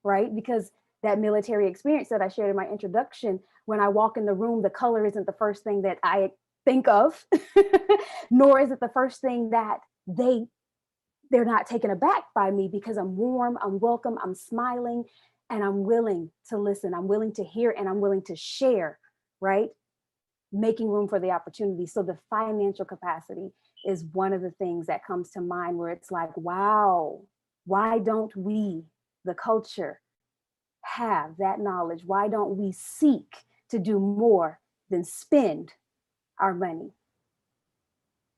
right? Because that military experience that I shared in my introduction, when I walk in the room, the color isn't the first thing that I think of, nor is it the first thing that they're not taken aback by me, because I'm warm, I'm welcome, I'm smiling, and I'm willing to listen. I'm willing to hear, and I'm willing to share, right? Making room for the opportunity. So the financial capacity is one of the things that comes to mind, where it's like, wow, why don't we, the culture, have that knowledge? Why don't we seek to do more than spend our money?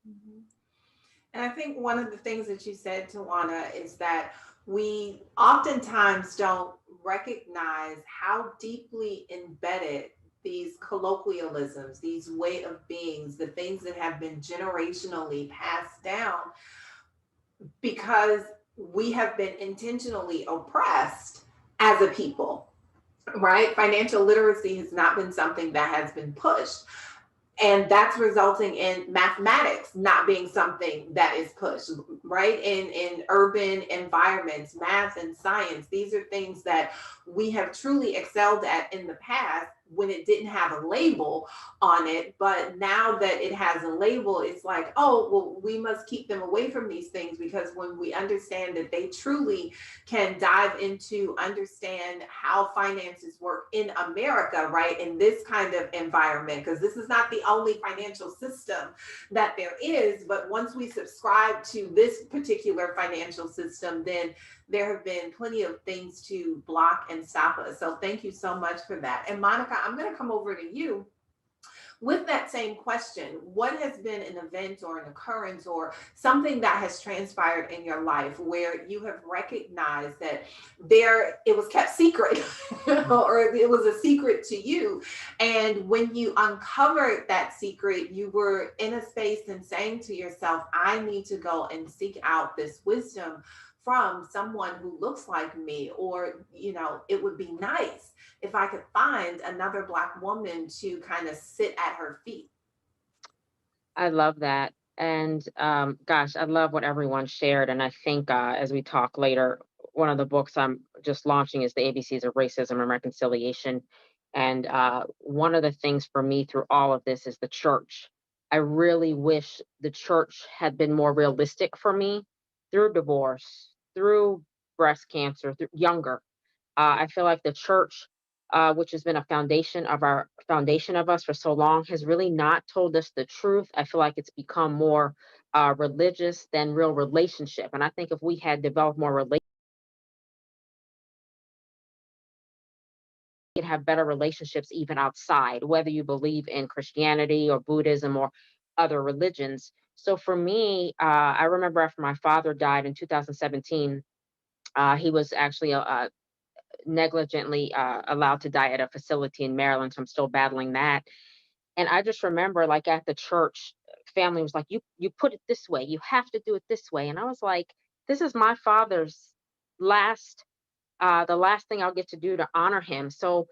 Mhm. And I think one of the things that you said, Tawana, is that we oftentimes don't recognize how deeply embedded these colloquialisms, these way of beings, the things that have been generationally passed down, because we have been intentionally oppressed as a people, right? Financial literacy has not been something that has been pushed. And that's resulting in mathematics not being something that is pushed, right? In urban environments, math and science, these are things that we have truly excelled at in the past when it didn't have a label on it. But now that it has a label, it's like, oh, well, we must keep them away from these things, because when we understand that they truly can dive into understand how finances work in America, right? In this kind of environment, because this is not the only financial system that there is, but once we subscribe to this particular financial system, then there have been plenty of things to block and stop us. So thank you so much for that. And Monica, I'm going to come over to you with that same question. What has been an event or an occurrence or something that has transpired in your life where you have recognized that it was kept secret or it was a secret to you, and when you uncovered that secret, you were in a space and saying to yourself, I need to go and seek out this wisdom from someone who looks like me, or it would be nice if I could find another Black woman to kind of sit at her feet. I love that. And gosh, I love what everyone shared. And I think as we talk later, one of the books I'm just launching is The ABCs of Racism and Reconciliation. And one of the things for me through all of this is the church. I really wish the church had been more realistic for me through divorce, through breast cancer, through younger. I feel like the church, which has been a foundation of us for so long, has really not told us the truth. I feel like it's become more religious than real relationship. And I think if we had developed more relationship, we could have better relationships even outside, whether you believe in Christianity or Buddhism or other religions. So for me, I remember after my father died in 2017, he was actually negligently allowed to die at a facility in Maryland. So I'm still battling that. And I just remember, like at the church, family was like, "You put it this way. You have to do it this way." And I was like, "This is my father's last, the last thing I'll get to do to honor him. So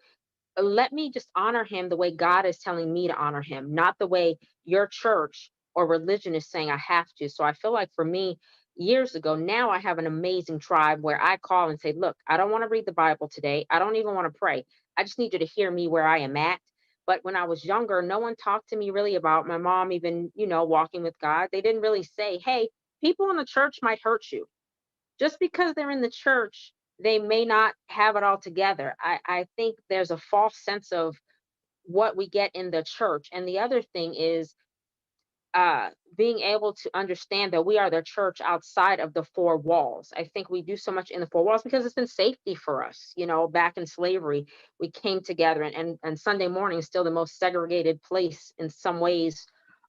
let me just honor him the way God is telling me to honor him, not the way your church or religion is saying I have to." So I feel like for me, years ago, now I have an amazing tribe where I call and say, look, I don't want to read the Bible today. I don't even want to pray. I just need you to hear me where I am at. But when I was younger, no one talked to me really about my mom, even, walking with God. They didn't really say, hey, people in the church might hurt you just because they're in the church, they may not have it all together. I think there's a false sense of what we get in the church. And the other thing is being able to understand that we are the church outside of the four walls. I think we do so much in the four walls because it's been safety for us. Back in slavery, we came together, and Sunday morning is still the most segregated place in some ways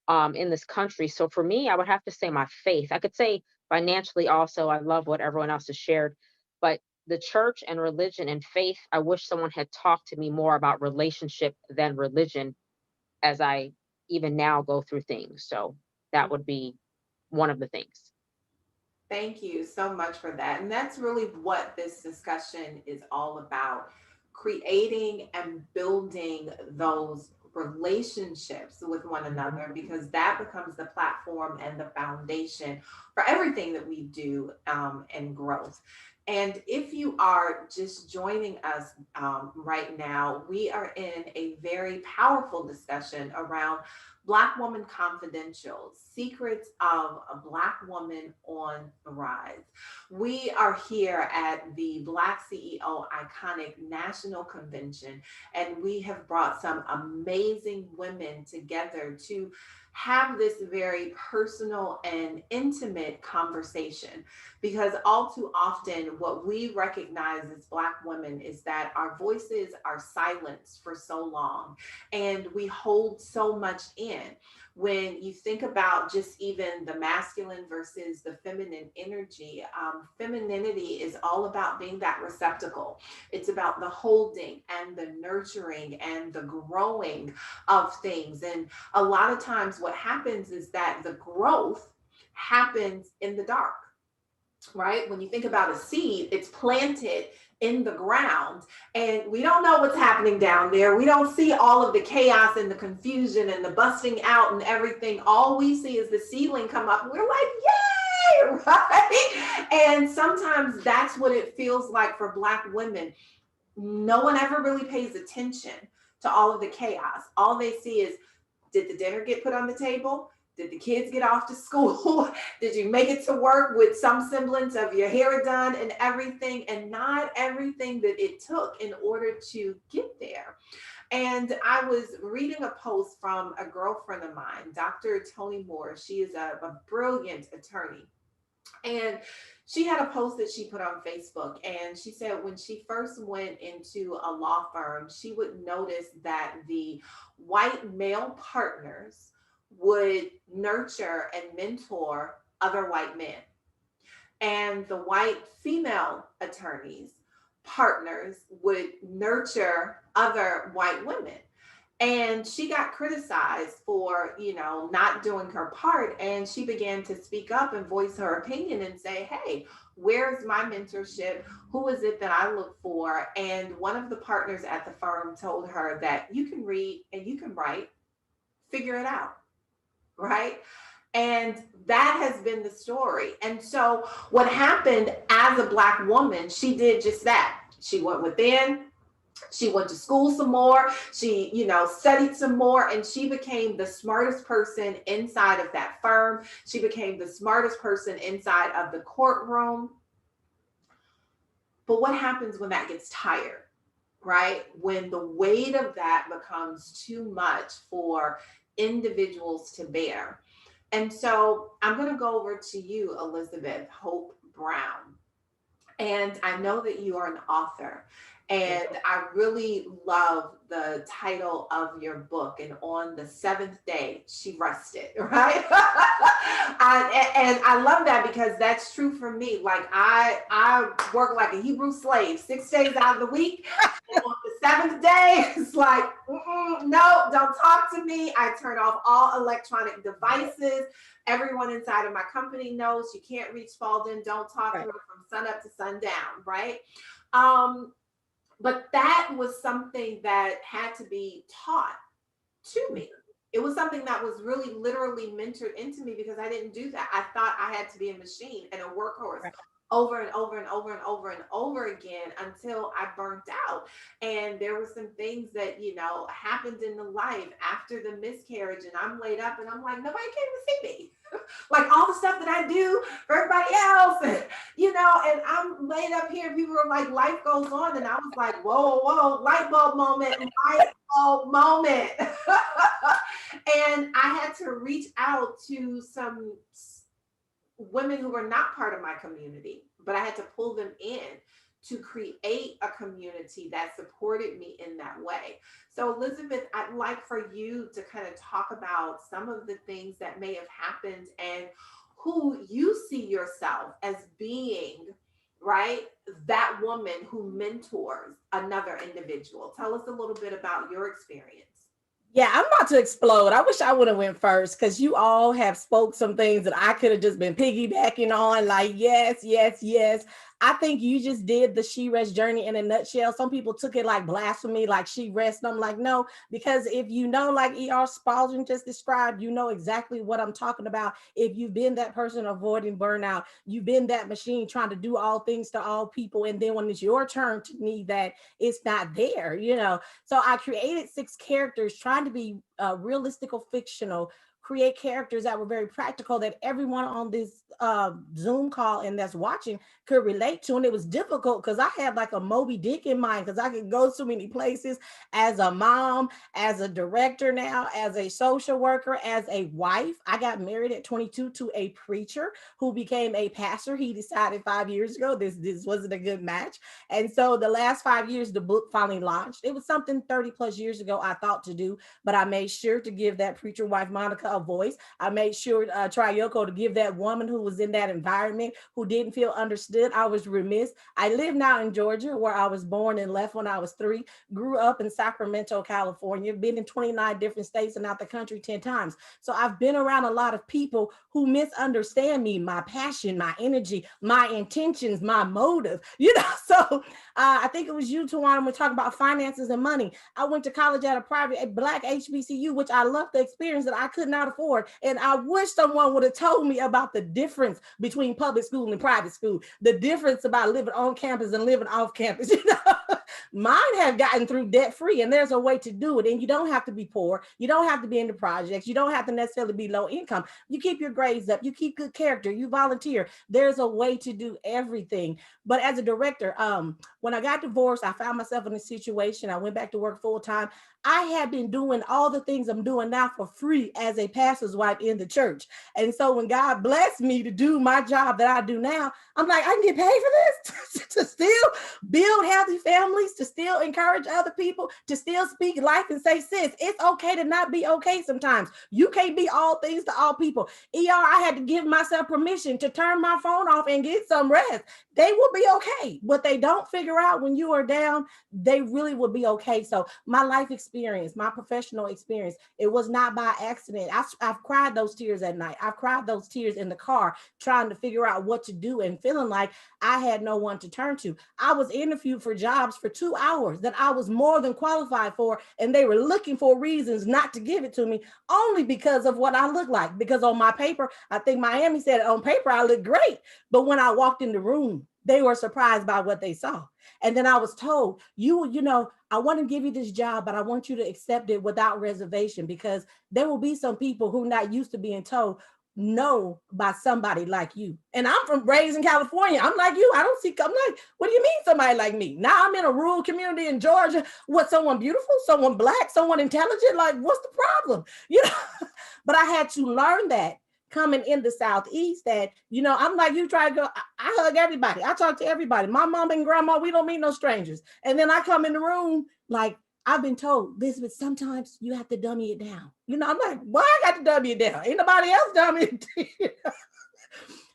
in this country. So for me, I would have to say my faith. I could say financially also. I love what everyone else has shared, but the church and religion and faith, I wish someone had talked to me more about relationship than religion as I even now go through things. So that would be one of the things. Thank you so much for that. And that's really what this discussion is all about, creating and building those relationships with one another, because that becomes the platform and the foundation for everything that we do and growth. And if you are just joining us right now, we are in a very powerful discussion around Black Woman Confidential, Secrets of a Black Woman on the Rise. We are here at the BlackCEO Iconic National Convention, and we have brought some amazing women together to have this very personal and intimate conversation, because all too often what we recognize as Black women is that our voices are silenced for so long and we hold so much in. When you think about just even the masculine versus the feminine energy, femininity is all about being that receptacle. It's about the holding and the nurturing and the growing of things. And a lot of times what happens is that the growth happens in the dark, right? When you think about a seed, it's planted in the ground and we don't know what's happening down there. We don't see all of the chaos and the confusion and the busting out and everything. All we see is the seedling come up and we're like, yay, right? And sometimes that's what it feels like for Black women. No one ever really pays attention to all of the chaos. All they see is, did the dinner get put on the table? Did the kids get off to school? Did you make it to work with some semblance of your hair done and everything? And not everything that it took in order to get there. And I was reading a post from a girlfriend of mine, Dr. Toni Moore. She is a brilliant attorney. And she had a post that she put on Facebook, and she said when she first went into a law firm, she would notice that the white male partners would nurture and mentor other white men. And the white female attorneys, partners, would nurture other white women. And she got criticized for, not doing her part. And she began to speak up and voice her opinion and say, hey, where's my mentorship? Who is it that I look for? And one of the partners at the firm told her that you can read and you can write, figure it out, right? And that has been the story. And so what happened as a Black woman, she did just that. She went within. She went to school some more. She, studied some more, and she became the smartest person inside of that firm. She became the smartest person inside of the courtroom. But what happens when that gets tired, right? When the weight of that becomes too much for individuals to bear. And so I'm going to go over to you, Elizabeth Hope Brown. And I know that you are an author. And I really love the title of your book, and on the seventh day, she rested, right? And I love that because that's true for me. Like I work like a Hebrew slave 6 days out of the week. And on the seventh day, it's like, no, don't talk to me. I turn off all electronic devices. Everyone inside of my company knows you can't reach Spalding. Don't talk to her from sun up to sundown, right? But that was something that had to be taught to me. It was something that was really literally mentored into me because I didn't do that. I thought I had to be a machine and a workhorse over and over and over and over and over again until I burnt out. And there were some things that, happened in the life after the miscarriage, and I'm laid up and I'm like, nobody came to see me. Like all the stuff that I do for everybody else, and I'm laid up here. People were like, life goes on. And I was like, whoa, light bulb moment. And I had to reach out to some women who were not part of my community, but I had to pull them in to create a community that supported me in that way. So Elizabeth, I'd like for you to kind of talk about some of the things that may have happened and who you see yourself as being, right? That woman who mentors another individual. Tell us a little bit about your experience. Yeah, I'm about to explode. I wish I would have went first because you all have spoke some things that I could have just been piggybacking on. Like, yes. I think you just did the She Rest journey in a nutshell. Some people took it like blasphemy, like She Rest. I'm like, no, because if you know, like E.R. Spalding just described, you know exactly what I'm talking about. If you've been that person avoiding burnout, you've been that machine trying to do all things to all people. And then when it's your turn to need that, it's not there, you know? So I created 6 characters trying to be realistic or fictional, create characters that were very practical that everyone on this Zoom call and that's watching could relate to. And it was difficult because I had like a Moby Dick in mind because I could go so many places as a mom, as a director now, as a social worker, as a wife. I got married at 22 to a preacher who became a pastor. He decided 5 years ago this wasn't a good match. And so the last 5 years, the book finally launched. It was something 30 plus years ago I thought to do, but I made sure to give that preacher wife, Monica, a voice. I made sure Trioko to give that woman who was in that environment who didn't feel understood. I was remiss. I live now in Georgia, where I was born and left when I was 3, grew up in Sacramento, California, been in 29 different states and out the country 10 times. So I've been around a lot of people who misunderstand me, my passion, my energy, my intentions, my motive, you know. So I think it was you, Tiran, we're talking about finances and money. I went to college at a Black HBCU, which I loved the experience that I could not afford. And I wish someone would have told me about the difference between public school and private school, the difference about living on campus and living off campus. You know, mine have gotten through debt free, and there's a way to do it. And you don't have to be poor. You don't have to be in the projects. You don't have to necessarily be low income. You keep your grades up. You keep good character. You volunteer. There's a way to do everything. But as a director, when I got divorced, I found myself in a situation. I went back to work full time. I had been doing all the things I'm doing now for free as a pastor's wife in the church. And so when God blessed me to do my job that I do now, I'm like, I can get paid for this to still build healthy families, to still encourage other people, to still speak life and say, sis, it's okay to not be okay sometimes. You can't be all things to all people. I had to give myself permission to turn my phone off and get some rest. They will be okay. What they don't figure out when you are down, they really will be okay. So my life experience, my professional experience, it was not by accident. I've cried those tears at night. I've cried those tears in the car trying to figure out what to do and feeling like I had no one to turn to. I was interviewed for jobs for 2 hours that I was more than qualified for, and they were looking for reasons not to give it to me only because of what I look like. Because on my paper, I think Miami said on paper I look great, but when I walked in the room, they were surprised by what they saw. And then I was told, you know, I want to give you this job, but I want you to accept it without reservation, because there will be some people who are not used to being told no by somebody like you. And I'm raised in California. I'm like you. I'm like, what do you mean somebody like me? Now I'm in a rural community in Georgia. What, someone beautiful, someone Black, someone intelligent? Like, what's the problem? You know, but I had to learn that coming in the Southeast, that, you know, I'm like, you try to go, I hug everybody. I talk to everybody. My mom and grandma, we don't meet no strangers. And then I come in the room, like, I've been told, Elizabeth, sometimes you have to dummy it down. You know, I'm like, why I got to dummy it down? Ain't nobody else dummy it down.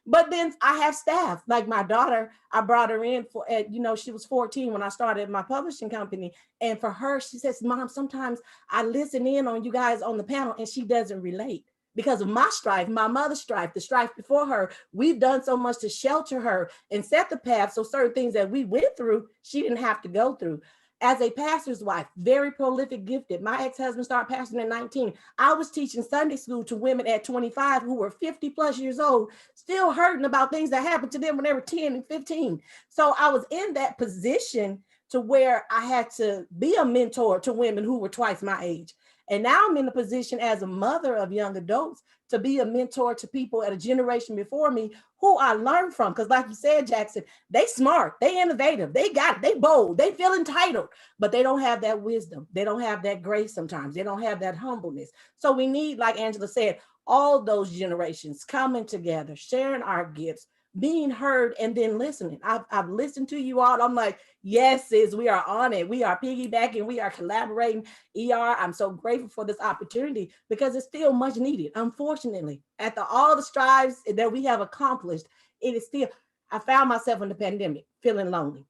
But then I have staff, like my daughter, I brought her in for, you know, she was 14 when I started my publishing company. And for her, she says, Mom, sometimes I listen in on you guys on the panel and she doesn't relate. Because of my strife, my mother's strife, the strife before her, we've done so much to shelter her and set the path. So certain things that we went through, she didn't have to go through. As a pastor's wife, very prolific, gifted. My ex-husband started pastoring at 19. I was teaching Sunday school to women at 25 who were 50 plus years old, still hurting about things that happened to them when they were 10 and 15. So I was in that position to where I had to be a mentor to women who were twice my age. And now I'm in a position as a mother of young adults to be a mentor to people at a generation before me who I learned from. Because like you said, Jackson, they smart, they innovative, they got it, they bold, they feel entitled, but they don't have that wisdom. They don't have that grace sometimes. They don't have that humbleness. So we need, like Angela said, all those generations coming together, sharing our gifts, being heard, and then listening. I've listened to you all. I'm like, yes, sis, we are on it. We are piggybacking. We are collaborating. I'm so grateful for this opportunity because it's still much needed. Unfortunately, after all the strides that we have accomplished, it is still, I found myself in the pandemic feeling lonely.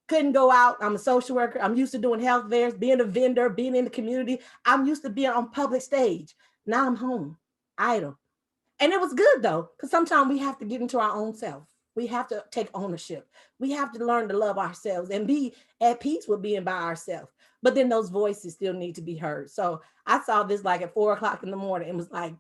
Couldn't go out. I'm a social worker. I'm used to doing health fairs, being a vendor, being in the community. I'm used to being on public stage. Now I'm home, idle. And it was good though, because sometimes we have to get into our own self. We have to take ownership. We have to learn to love ourselves and be at peace with being by ourselves. But then those voices still need to be heard. So I saw this like at 4 o'clock in the morning and was like,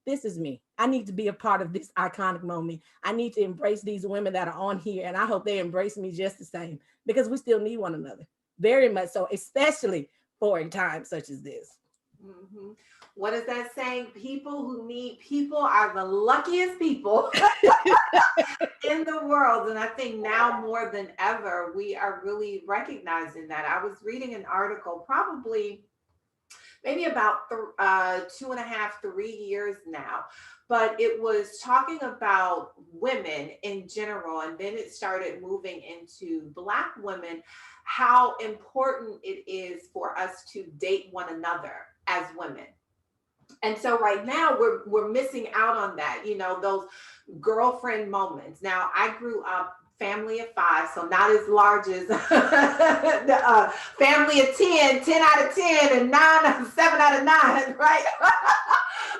this is me. I need to be a part of this iconic moment. I need to embrace these women that are on here. And I hope they embrace me just the same, because we still need one another. Very much so, especially for a time such as this. Mm-hmm. What is that saying? People who need people are the luckiest people in the world. And I think now more than ever, we are really recognizing that. I was reading an article probably maybe about 2.5, 3 years now. But it was talking about women in general, and then it started moving into Black women, how important it is for us to date one another as women. And so right now we're missing out on that, those girlfriend moments. Now I grew up family of 5, so not as large as the family of 10 out of 10, and 7 out of 9, right?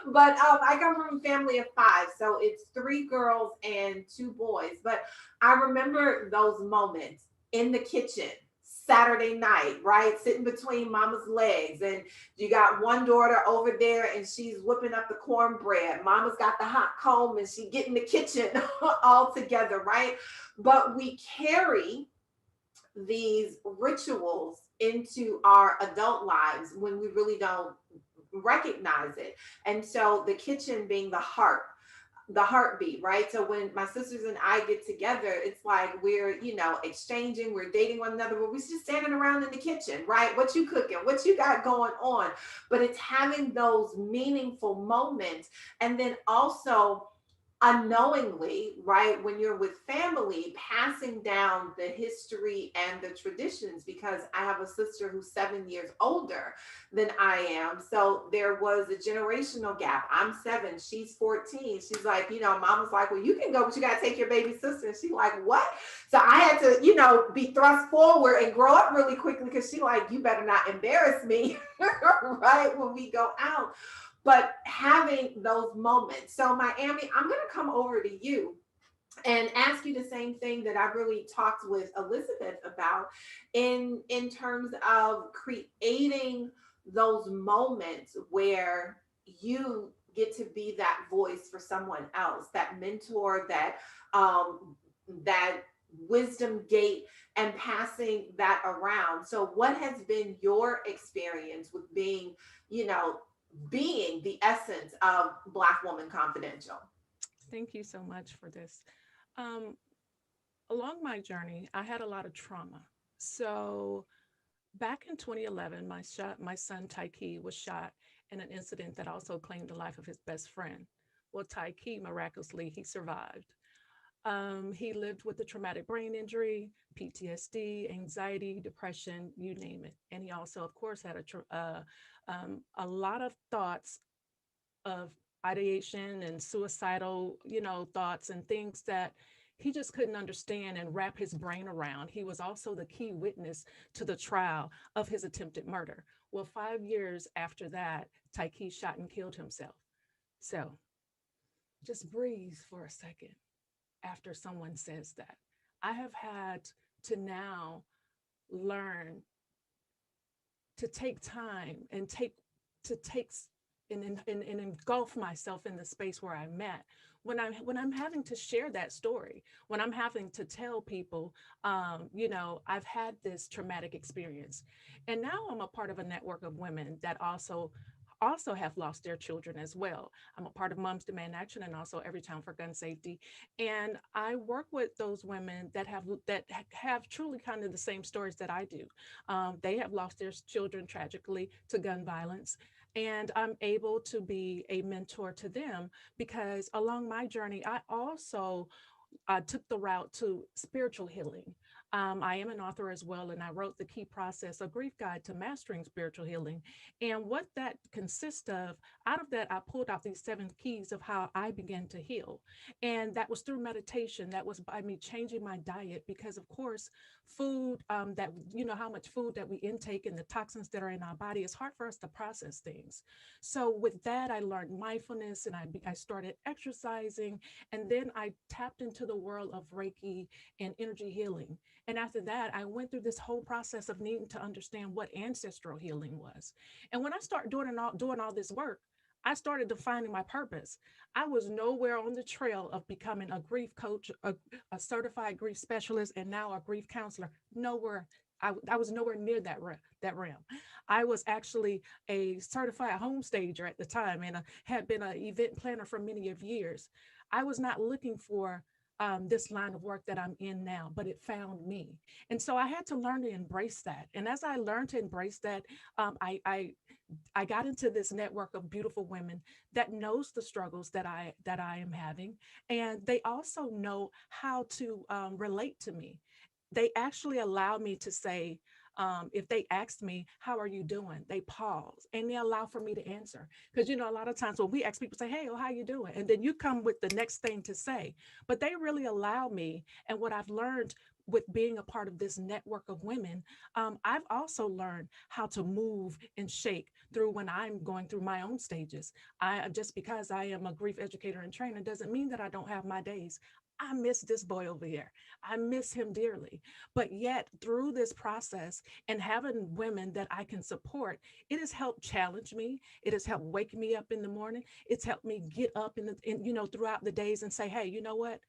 But I come from a family of 5, so it's 3 girls and 2 boys. But I remember those moments in the kitchen Saturday night, right? Sitting between mama's legs, and you got one daughter over there and she's whipping up the cornbread. Mama's got the hot comb and she get in the kitchen all together, right? But we carry these rituals into our adult lives when we really don't recognize it. And so the kitchen being the heartbeat, right? So when my sisters and I get together, it's like we're, exchanging, we're dating one another, but we're just standing around in the kitchen, right? What you cooking? What you got going on? But it's having those meaningful moments. And then also unknowingly, right, when you're with family, passing down the history and the traditions, because I have a sister who's 7 years older than I am. So there was a generational gap. I'm 7, she's 14. She's like, mama's like, well, you can go, but you got to take your baby sister. And she's like, what? So I had to, be thrust forward and grow up really quickly, because she like, you better not embarrass me, right, when we go out. But having those moments. So Miami, I'm going to come over to you and ask you the same thing that I really talked with Elizabeth about in terms of creating those moments where you get to be that voice for someone else, that mentor, that wisdom gate, and passing that around. So what has been your experience with being the essence of Black Woman Confidential? Thank you so much for this. Um, Along my journey, I had a lot of trauma. So back in 2011, my son Taiki was shot in an incident that also claimed the life of his best friend. Well, Taiki, miraculously, he survived. He lived with a traumatic brain injury, PTSD, anxiety, depression, you name it. And he also, of course, had a lot of thoughts of ideation and suicidal, thoughts and things that he just couldn't understand and wrap his brain around. He was also the key witness to the trial of his attempted murder. Well, 5 years after that, Taiki shot and killed himself. So just breathe for a second after someone says that. I have had to now learn to take time and to take and engulf myself in the space where I'm at when I'm having to share that story, when I'm having to tell people, I've had this traumatic experience, and now I'm a part of a network of women that also have lost their children as well. I'm a part of Moms Demand Action and also Every Town for Gun Safety. And I work with those women that have truly kind of the same stories that I do. They have lost their children tragically to gun violence. And I'm able to be a mentor to them because along my journey, I also took the route to spiritual healing. I am an author as well, and I wrote The Key Process, a grief guide to mastering spiritual healing. And what that consists of, out of that, I pulled out these 7 keys of how I began to heal. And that was through meditation. That was by me changing my diet because, of course, food that, how much food that we intake and the toxins that are in our body, it's hard for us to process things. So with that, I learned mindfulness, and I started exercising, and then I tapped into the world of Reiki and energy healing. And after that, I went through this whole process of needing to understand what ancestral healing was. And when I started doing all this work, I started defining my purpose. I was nowhere on the trail of becoming a grief coach, a certified grief specialist, and now a grief counselor. Nowhere. I was nowhere near that realm. I was actually a certified home stager at the time, and had been an event planner for many of years. I was not looking for this line of work that I'm in now, but it found me. And so I had to learn to embrace that. And as I learned to embrace that, I got into this network of beautiful women that knows the struggles that I am having, and they also know how to relate to me. They actually allow me to say, if they ask me, how are you doing? They pause and they allow for me to answer. Because, a lot of times when we ask people, say, hey, oh, how you doing? And then you come with the next thing to say. But they really allow me. And what I've learned with being a part of this network of women, I've also learned how to move and shake through when I'm going through my own stages. Just because I am a grief educator and trainer doesn't mean that I don't have my days. I miss this boy over here. I miss him dearly. But yet, through this process and having women that I can support, it has helped challenge me. It has helped wake me up in the morning. It's helped me get up throughout the days and say, hey, you know what?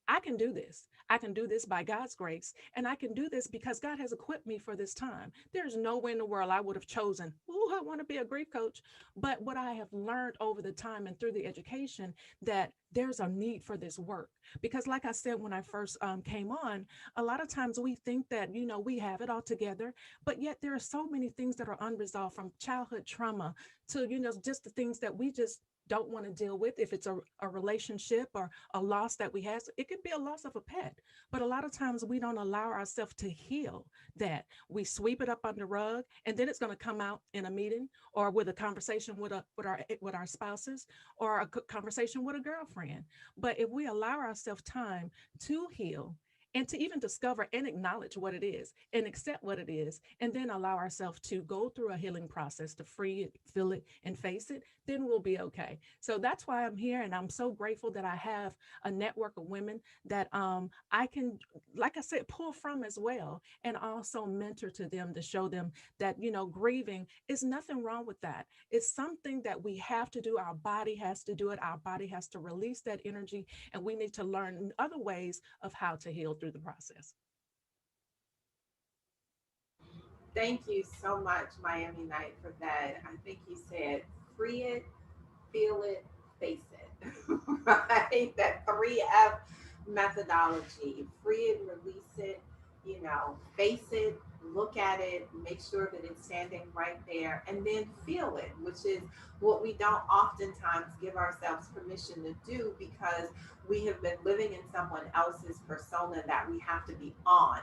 I can do this. I can do this by God's grace. And I can do this because God has equipped me for this time. There's no way in the world I would have chosen, I want to be a grief coach. But what I have learned over the time and through the education, that there's a need for this work. Because like I said, when I first came on, a lot of times we think that, we have it all together, but yet there are so many things that are unresolved, from childhood trauma to, just the things that we just don't want to deal with. If it's a relationship or a loss that we have, it could be a loss of a pet. But a lot of times we don't allow ourselves to heal that. We sweep it up under the rug, and then it's going to come out in a meeting or with a conversation with our spouses, or a conversation with a girlfriend. But if we allow ourselves time to heal, and to even discover and acknowledge what it is and accept what it is, and then allow ourselves to go through a healing process to free it, feel it, and face it, then we'll be okay. So that's why I'm here. And I'm so grateful that I have a network of women that I can, like I said, pull from as well, and also mentor to them to show them that, grieving is nothing wrong with that. It's something that we have to do. Our body has to do it. Our body has to release that energy, and we need to learn other ways of how to heal through the process. Thank you so much, Miami Night, for that. I think you said free it, feel it, face it. Right? That 3F methodology: free it, release it, face it, look at it, make sure that it's standing right there, and then feel it, which is what we don't oftentimes give ourselves permission to do, because we have been living in someone else's persona that we have to be on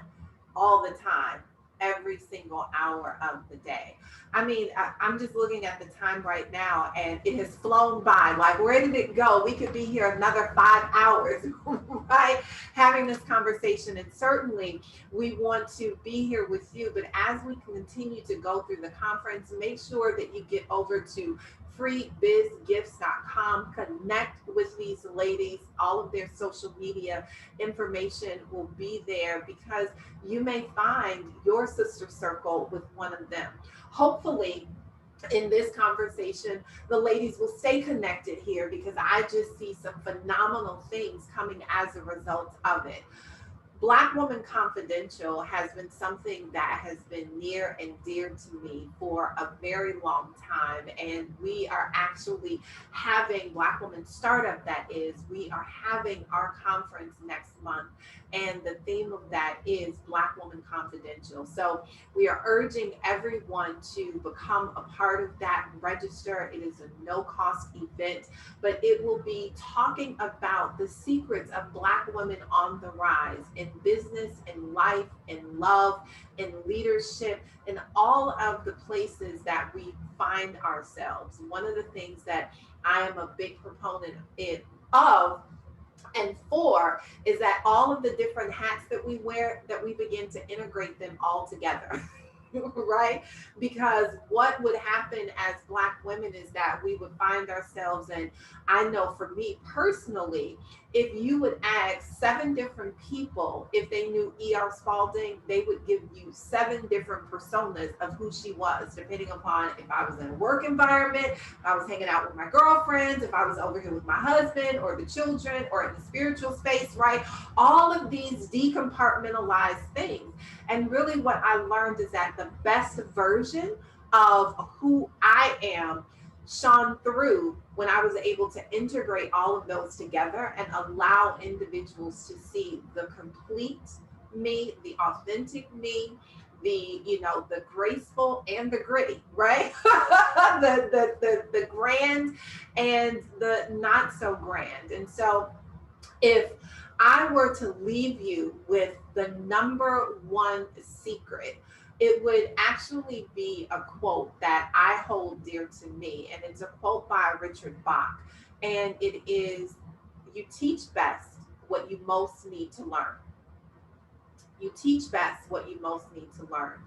all the time, every single hour of the day. I mean, I'm just looking at the time right now, and it has flown by. Like, where did it go? We could be here another 5 hours, right? Having this conversation. And certainly we want to be here with you. But as we continue to go through the conference, make sure that you get over to freebizgifts.com, connect with these ladies. All of their social media information will be there, because you may find your sister circle with one of them. Hopefully, in this conversation, the ladies will stay connected here, because I just see some phenomenal things coming as a result of it. Black Woman Confidential has been something that has been near and dear to me for a very long time. And we are actually having Black Woman Startup, that is, we are having our conference next month. And the theme of that is Black Woman Confidential. So we are urging everyone to become a part of that, register. It is a no-cost event, but it will be talking about the secrets of Black women on the rise in business, in life, in love, in leadership, in all of the places that we find ourselves. One of the things that I am a big proponent of And 4 is that all of the different hats that we wear, that we begin to integrate them all together. Right? Because what would happen as Black women is that we would find ourselves, and I know for me personally, if you would ask 7 different people if they knew E.R. Spalding, they would give you 7 different personas of who she was, depending upon if I was in a work environment, if I was hanging out with my girlfriends, if I was over here with my husband or the children or in the spiritual space, right? All of these decompartmentalized things. And really, what I learned is that the best version of who I am shone through when I was able to integrate all of those together and allow individuals to see the complete me, the authentic me, the, you know, the graceful and the gritty, right? The grand and the not so grand. And so if I were to leave you with the number one secret, it would actually be a quote that I hold dear to me. And it's a quote by Richard Bach. And it is, you teach best what you most need to learn. You teach best what you most need to learn.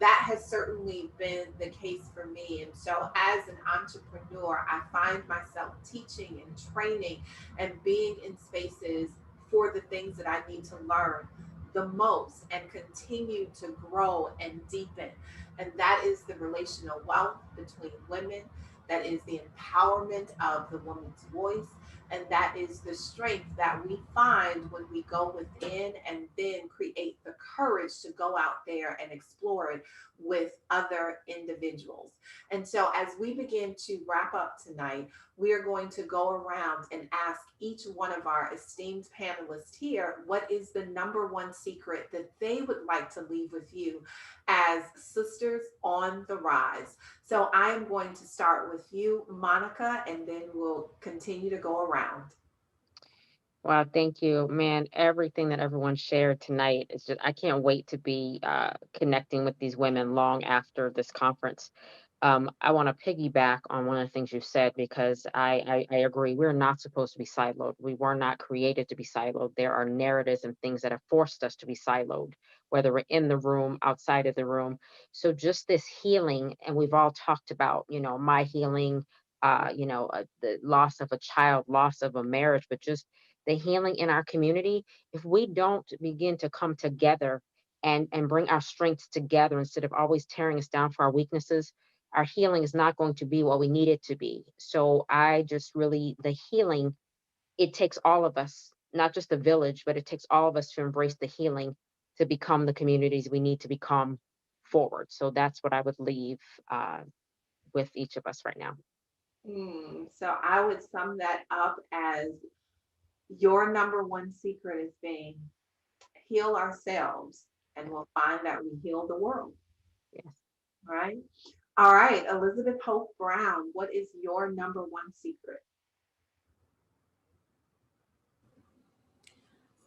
That has certainly been the case for me. And so, as an entrepreneur, I find myself teaching and training and being in spaces for the things that I need to learn the most and continue to grow and deepen. And that is the relational wealth between women, that is the empowerment of the woman's voice, and that is the strength that we find when we go within and then create the courage to go out there and explore it with other individuals. And so, as we begin to wrap up tonight, we are going to go around and ask each one of our esteemed panelists here what is the number one secret that they would like to leave with you as sisters on the rise. So I am going to start with you, Monica, and then we'll continue to go around. Wow, thank you, man. Everything that everyone shared tonight is just, I can't wait to be connecting with these women long after this conference. I want to piggyback on one of the things you said because I agree. We're not supposed to be siloed. We were not created to be siloed. There are narratives and things that have forced us to be siloed, whether we're in the room, outside of the room. So just this healing, and we've all talked about, my healing, the loss of a child, loss of a marriage, but just the healing in our community. If we don't begin to come together and bring our strengths together instead of always tearing us down for our weaknesses, our healing is not going to be what we need it to be. So I just really, the healing, it takes all of us, not just the village, but it takes all of us to embrace the healing to become the communities we need to become forward. So that's what I would leave with each of us right now. So I would sum that up as your number one secret is being heal ourselves, and we'll find that we heal the world. Yes. Right? All right, Elizabeth Hope Brown, what is your number one secret?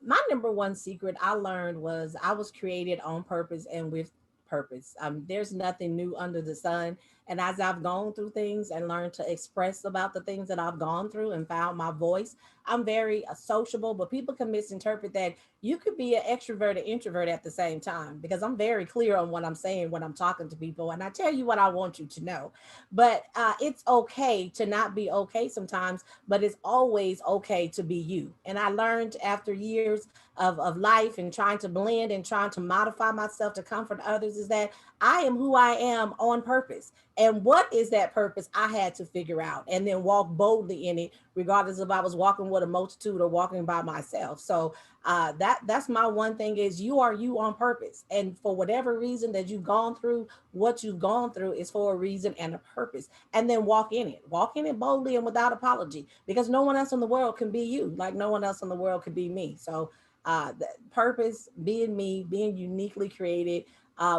My number one secret I learned was I was created on purpose and with purpose. There's nothing new under the sun. And as I've gone through things and learned to express about the things that I've gone through and found my voice, I'm very sociable, but people can misinterpret that you could be an extrovert and introvert at the same time because I'm very clear on what I'm saying when I'm talking to people. And I tell you what I want you to know. But it's okay to not be okay sometimes, but it's always okay to be you. And I learned after years of life and trying to blend and trying to modify myself to comfort others is that I am who I am on purpose. And what is that purpose? I had to figure out and then walk boldly in it, regardless if I was walking with a multitude or walking by myself. So that's my one thing is you are you on purpose. And for whatever reason that you've gone through, what you've gone through is for a reason and a purpose. And then walk in it boldly and without apology, because no one else in the world can be you, like no one else in the world could be me. So the purpose, being me, being uniquely created,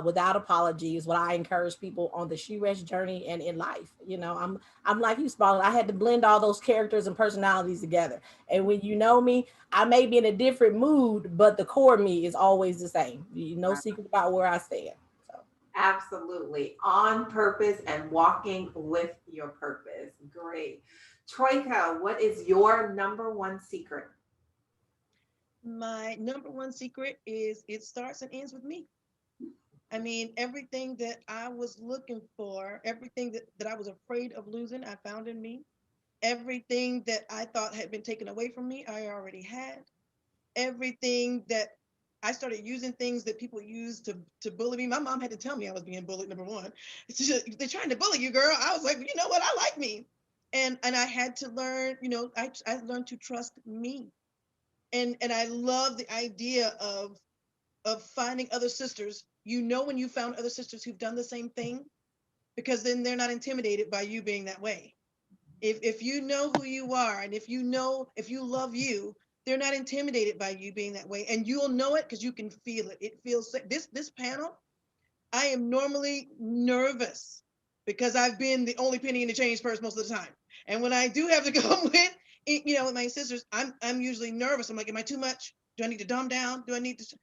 without apology is what I encourage people on the She Rest journey and in life. I'm like you, Spalding. I had to blend all those characters and personalities together. And when you know me, I may be in a different mood, but the core me is always the same. No secret about where I stand. So Absolutely. On purpose and walking with your purpose. Great. Troika, what is your number one secret? My number one secret is it starts and ends with me. I mean, everything that I was looking for, everything that I was afraid of losing, I found in me. Everything that I thought had been taken away from me, I already had. Everything that I started using things that people use to bully me. My mom had to tell me I was being bullied, number one. They're trying to bully you, girl. I was like, you know what? I like me. And I had to learn, I learned to trust me. And I love the idea of finding other sisters. When you found other sisters who've done the same thing, because then they're not intimidated by you being that way. If you know who you are, and if you love you, they're not intimidated by you being that way, and you'll know it because you can feel it. It feels this panel. I am normally nervous because I've been the only penny in the change person most of the time, and when I do have to come with my sisters, I'm usually nervous. I'm like, am I too much? Do I need to dumb down? Do I need to?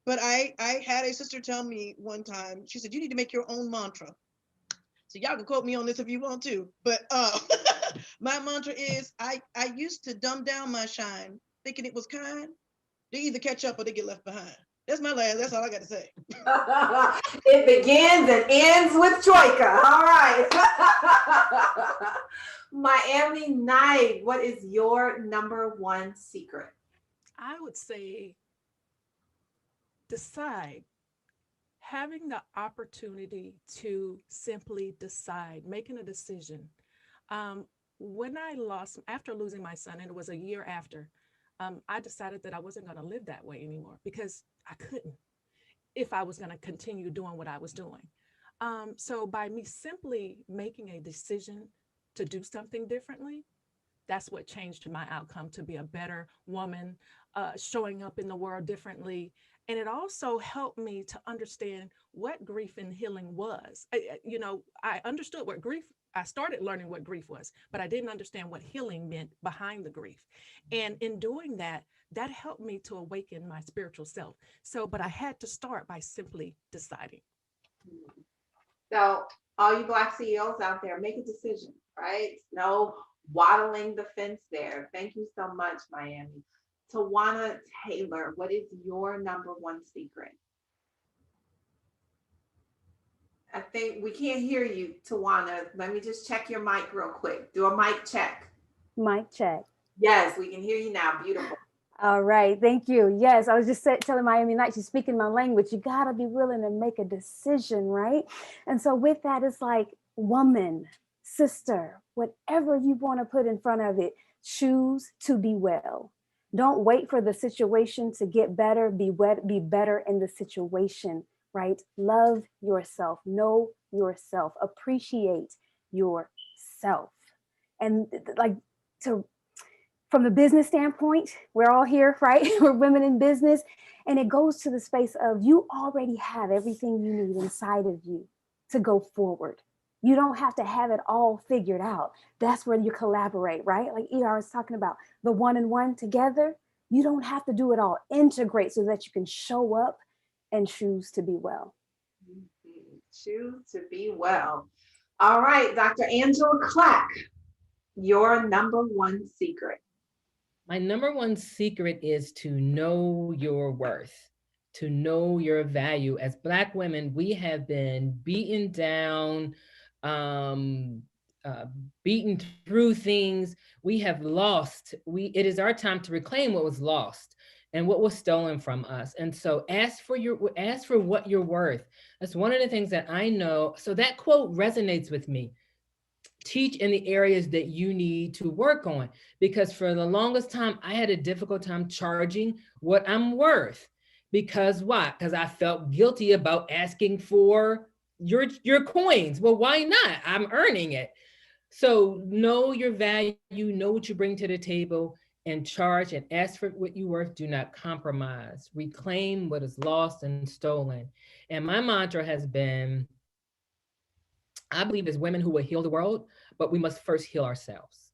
But I had a sister tell me one time. She said, you need to make your own mantra. So y'all can quote me on this if you want to, but my mantra is I used to dumb down my shine, thinking it was kind. They either catch up or they get left behind. That's all I got to say. It begins and ends with Troika. All right. Mcneil, what is your number one secret? I would say decide. Having the opportunity to simply decide, making a decision. When after losing my son, and it was a year after, I decided that I wasn't going to live that way anymore because I couldn't if I was going to continue doing what I was doing. So by me simply making a decision to do something differently, that's what changed my outcome to be a better woman, showing up in the world differently. And it also helped me to understand what grief and healing was. I understood what grief, I started learning what grief was, but I didn't understand what healing meant behind the grief. And in doing that, that helped me to awaken my spiritual self. But I had to start by simply deciding. So all you Black CEOs out there, make a decision, right? No waddling the fence there. Thank you so much, Mcneil. Tawana Taylor, what is your number one secret? I think we can't hear you, Tawana. Let me just check your mic real quick. Do a mic check. Mic check. Yes, we can hear you now. Beautiful. All right, thank you. Yes, I was just telling Mcneil, she's speaking my language. You gotta be willing to make a decision, right? And so with that, it's like woman, sister, whatever you want to put in front of it, choose to be well. Don't wait for the situation to get better. Be better in the situation, right? Love yourself, know yourself, appreciate yourself. And like from the business standpoint, we're all here, right? We're women in business. And it goes to the space of you already have everything you need inside of you to go forward. You don't have to have it all figured out. That's where you collaborate, right? Like ER is talking about the one and one together. You don't have to do it all. Integrate so that you can show up and choose to be well. Choose to be well. All right, Dr. Angela Clack, your number one secret. My number one secret is to know your worth, to know your value. As Black women, we have been beaten down, beaten through things. We have lost. It is our time to reclaim what was lost and what was stolen from us. And so ask for what you're worth. That's one of the things that I know. So that quote resonates with me. Teach in the areas that you need to work on, because for the longest time I had a difficult time charging what I'm worth. Because why? Because I felt guilty about asking for your coins. Well, why not? I'm earning it. So know your value, know what you bring to the table, and charge and ask for what you're worth. Do not compromise. Reclaim what is lost and stolen. And my mantra has been, I believe as women who will heal the world, but we must first heal ourselves.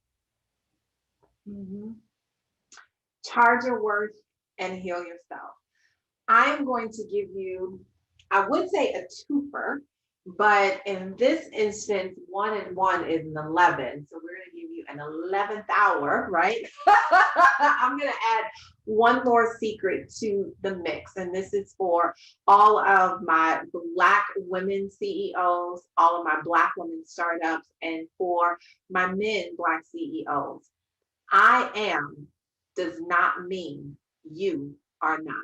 Mm-hmm. Charge your worth and heal yourself. I am going to give you, I would say a twofer, but in this instance, 1 and 1 is an 11. So we're going to give you an 11th hour, right? I'm going to add one more secret to the mix. And this is for all of my Black women CEOs, all of my Black women startups, and for my men Black CEOs. I am does not mean you are not.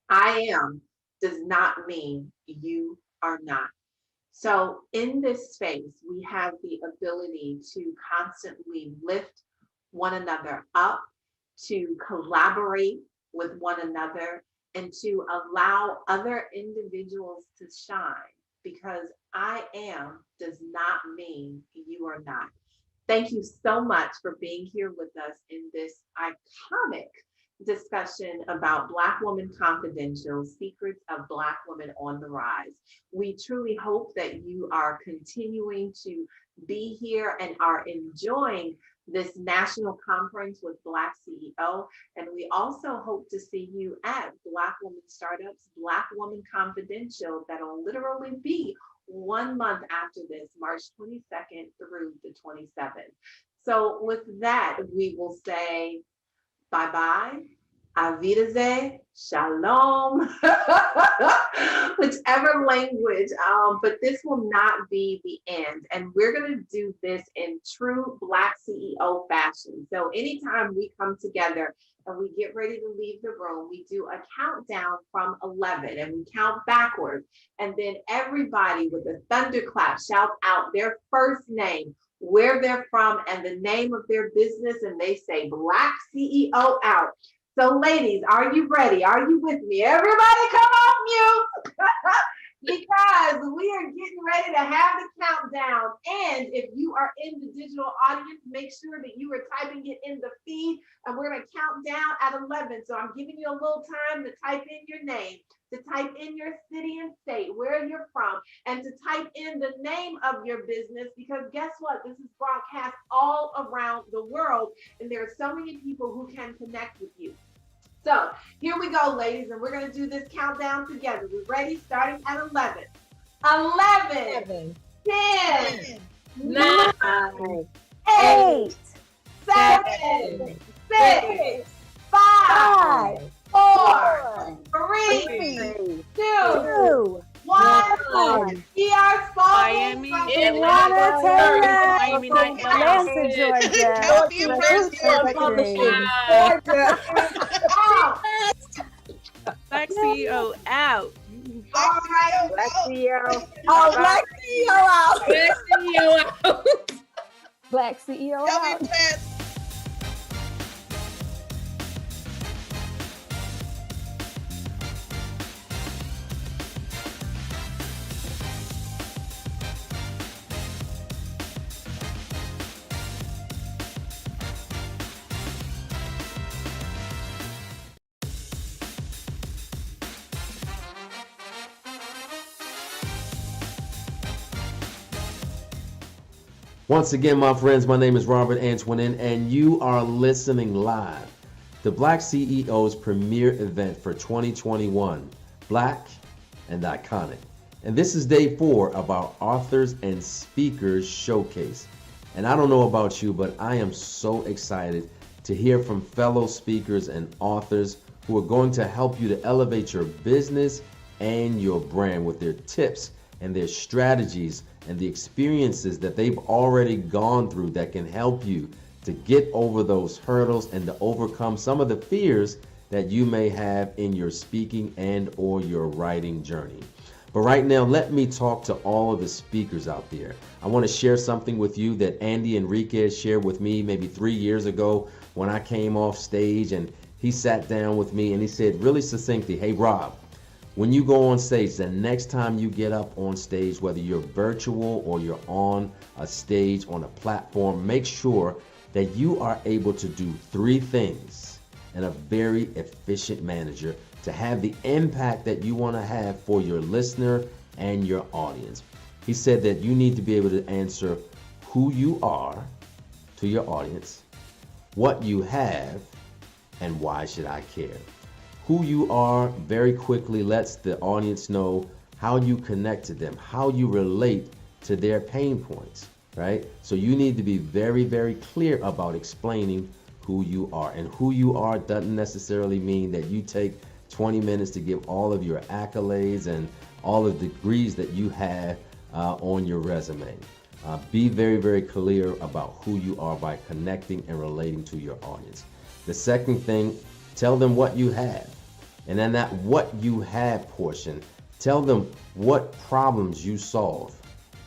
I am does not mean you are not. So in this space, we have the ability to constantly lift one another up, to collaborate with one another, and to allow other individuals to shine, because I am does not mean you are not. Thank you so much for being here with us in this iconic discussion about Black Woman Confidential, Secrets of Black Women on the Rise. We truly hope that you are continuing to be here and are enjoying this national conference with BlackCEO. And we also hope to see you at Black Woman Startups, Black Woman Confidential, that'll literally be 1 month after this, March 22nd through the 27th. So with that, we will say bye-bye, auf Wiedersehen, shalom, whichever language, but this will not be the end. And we're gonna do this in true Black CEO fashion. So anytime we come together and we get ready to leave the room, we do a countdown from 11 and we count backwards. And then everybody with a thunderclap shouts out their first name, where they're from, and the name of their business, and they say Black CEO out. So ladies, are you ready? Are you with me? Everybody come off mute because we are getting ready to have the countdown. And if you are in the digital audience, make sure that you are typing it in the feed, and we're gonna count down at 11. So I'm giving you a little time to type in your name, to type in your city and state, where you're from, and to type in the name of your business, because guess what? This is broadcast all around the world, and there are so many people who can connect with you. So here we go, ladies, and we're gonna do this countdown together. We're ready, starting at 11. 11, 10, 9, 8, 7, 6, 5, 4, 3, 2, 1. We are Miami, Atlanta, Miami, Atlanta, Georgia. California, Black CEO out. All right, BlackCEO. Oh, Black CEO out. BlackCEO out. Black CEO out. Once again, my friends, my name is Robert Antoinin, and you are listening live to Black CEO's premier event for 2021, Black and Iconic. And this is day 4 of our Authors and Speakers Showcase. And I don't know about you, but I am so excited to hear from fellow speakers and authors who are going to help you to elevate your business and your brand with their tips and their strategies and the experiences that they've already gone through that can help you to get over those hurdles and to overcome some of the fears that you may have in your speaking and or your writing journey. But right now, let me talk to all of the speakers out there. I want to share something with you that Andy Enriquez shared with me maybe 3 years ago when I came off stage, and he sat down with me and he said really succinctly, "Hey Rob, when you go on stage, the next time you get up on stage, whether you're virtual or you're on a stage, on a platform, make sure that you are able to do 3 things in a very efficient manner to have the impact that you want to have for your listener and your audience." He said that you need to be able to answer who you are to your audience, what you have, and why should I care. Who you are very quickly lets the audience know how you connect to them, how you relate to their pain points. right? So you need to be very, very clear about explaining who you are. And who you are doesn't necessarily mean that you take 20 minutes to give all of your accolades and all of the degrees that you have on your resume. Be very, very clear about who you are by connecting and relating to your audience. The second thing, tell them what you have. And then that what you have portion, tell them what problems you solve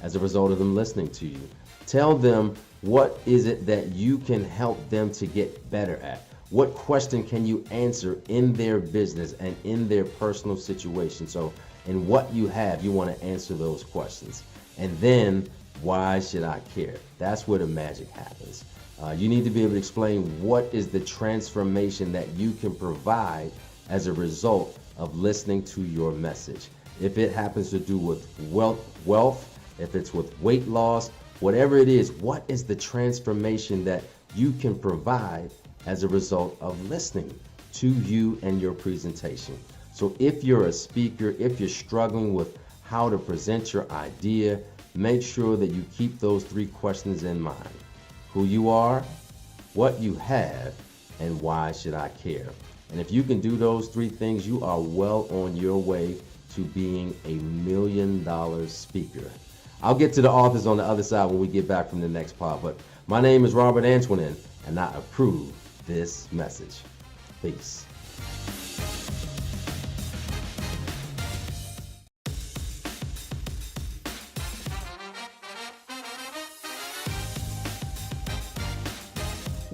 as a result of them listening to you. Tell them what is it that you can help them to get better at. What question can you answer in their business and in their personal situation? So in what you have, you want to answer those questions. And then, why should I care? That's where the magic happens. You need to be able to explain what is the transformation that you can provide as a result of listening to your message. If it happens to do with wealth, if it's with weight loss, whatever it is, what is the transformation that you can provide as a result of listening to you and your presentation? So if you're a speaker, if you're struggling with how to present your idea, make sure that you keep those three questions in mind. Who you are, what you have, and why should I care? And if you can do those three things, you are well on your way to being $1 million speaker. I'll get to the authors on the other side when we get back from the next part. But my name is Robert Antoinin, and I approve this message. Peace.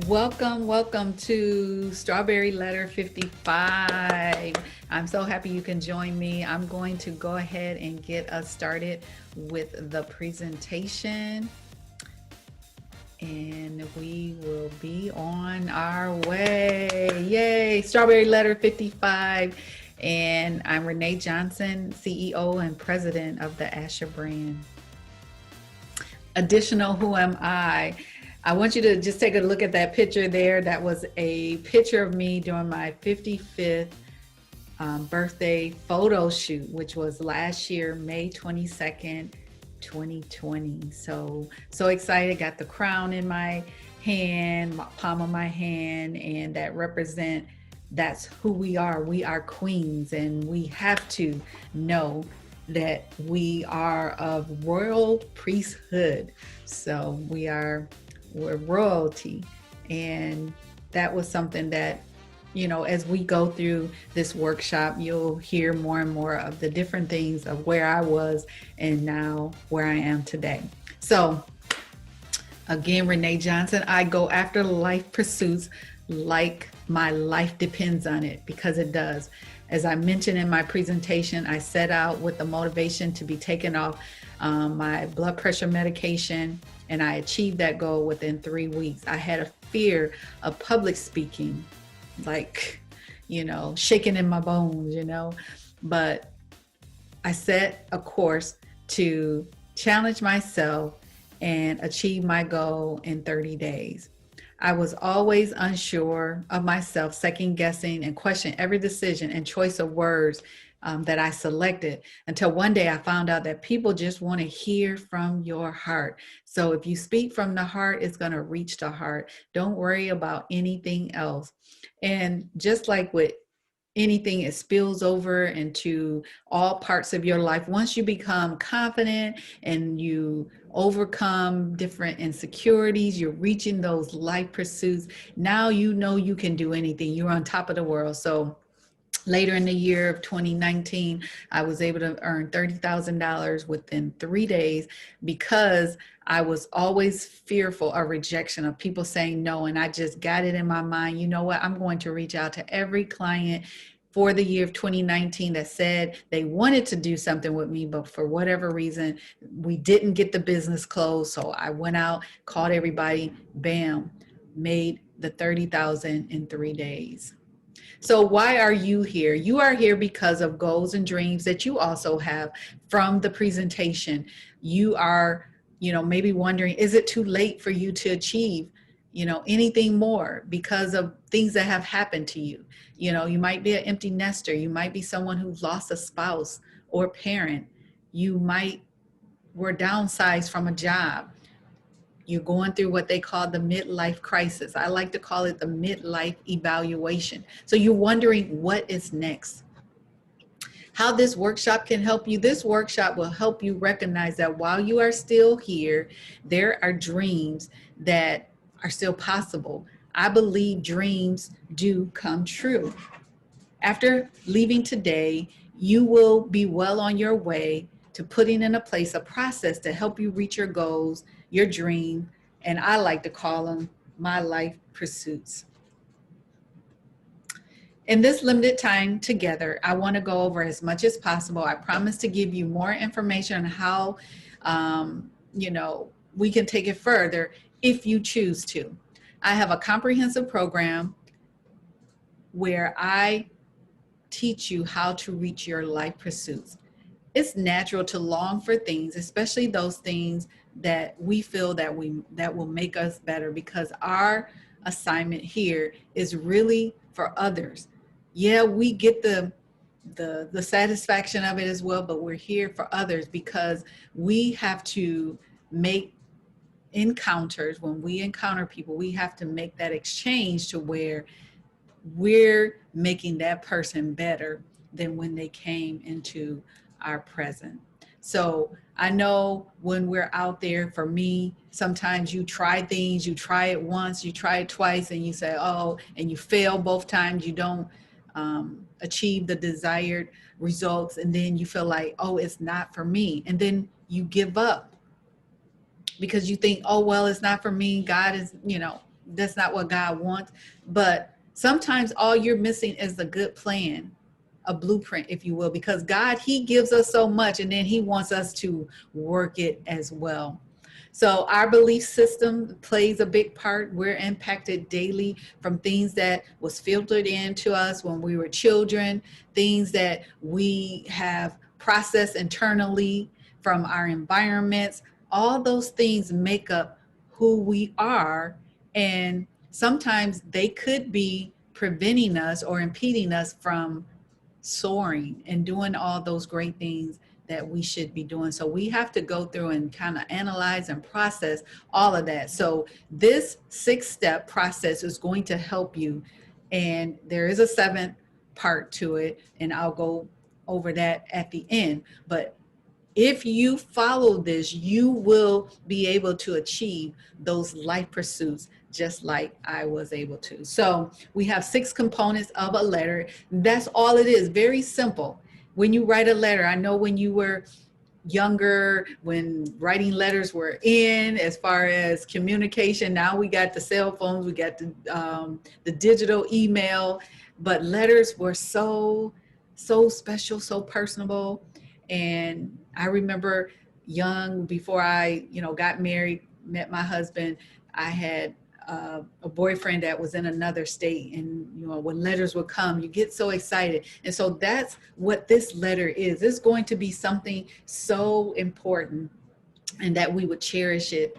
Welcome to Strawberry Letter 55. I'm so happy you can join me. I'm going to go ahead and get us started with the presentation, and we will be on our way. Yay, Strawberry Letter 55. And I'm Renee Johnson, CEO and President of the Asher brand. Additional, who am I? I want you to just take a look at that picture there. That was a picture of me during my 55th birthday photo shoot, which was last year, May 22nd, 2020. So excited. Got the crown in my hand, palm of my hand, and that's who we are. We are queens, and we have to know that we are of royal priesthood. So we're royalty. And that was something that, as we go through this workshop, you'll hear more and more of the different things of where I was and now where I am today. So again, Renee Johnson, I go after life pursuits like my life depends on it, because it does. As I mentioned in my presentation, I set out with the motivation to be taken off my blood pressure medication, and I achieved that goal within 3 weeks. I had a fear of public speaking, shaking in my bones, but I set a course to challenge myself and achieve my goal in 30 days. I was always unsure of myself, second guessing and questioning every decision and choice of words that I selected, until one day I found out that people just want to hear from your heart. So if you speak from the heart, it's going to reach the heart. Don't worry about anything else. And just like with anything, it spills over into all parts of your life. Once you become confident and you overcome different insecurities, you're reaching those life pursuits. Now you know you can do anything. You're on top of the world. So later in the year of 2019, I was able to earn $30,000 within 3 days, because I was always fearful of rejection, of people saying no. And I just got it in my mind, you know what, I'm going to reach out to every client for the year of 2019 that said they wanted to do something with me, but for whatever reason, we didn't get the business closed. So I went out, called everybody, bam, made the $30,000 in 3 days. So why are you here? You are here because of goals and dreams that you also have from the presentation. You are, maybe wondering, is it too late for you to achieve, anything more because of things that have happened to you? You might be an empty nester. You might be someone who's lost a spouse or parent. You were downsized from a job. You're going through what they call the midlife crisis. I like to call it the midlife evaluation. So you're wondering what is next. How this workshop can help you. This workshop will help you recognize that while you are still here, there are dreams that are still possible. I believe dreams do come true. After leaving today, you will be well on your way to putting in a place a process to help you reach your goals, your dream, and I like to call them my life pursuits. In this limited time together, I want to go over as much as possible. I promise to give you more information on how, we can take it further if you choose to. I have a comprehensive program where I teach you how to reach your life pursuits. It's natural to long for things, especially those things that we feel that will make us better, because our assignment here is really for others. Yeah, we get the satisfaction of it as well, but we're here for others because we have to make encounters. When we encounter people, we have to make that exchange to where we're making that person better than when they came into our present. So I know when we're out there, for me, sometimes you try things, you try it once, you try it twice, and you say, oh, and you fail both times, you don't achieve the desired results. And then you feel like, oh, it's not for me. And then you give up because you think, oh, well, it's not for me. God is, that's not what God wants. But sometimes all you're missing is a good plan, a blueprint, if you will, because God, he gives us so much and then he wants us to work it as well. So our belief system plays a big part. We're impacted daily from things that was filtered into us when we were children, things that we have processed internally from our environments. All those things make up who we are. And sometimes they could be preventing us or impeding us from soaring and doing all those great things that we should be doing. So we have to go through and kind of analyze and process all of that. So this 6-step process is going to help you. And there is a 7th part to it, and I'll go over that at the end. But if you follow this, you will be able to achieve those life pursuits just like I was able to. So we have 6 components of a letter. That's all it is. Very simple. When you write a letter, I know when you were younger, when writing letters were in as far as communication, now we got the cell phones, we got the digital email, but letters were so special, so personable. And I remember young, before I, got married, met my husband, I had a boyfriend that was in another state, and when letters would come, you get so excited. And so that's what this letter is. It's going to be something so important, and that we would cherish it,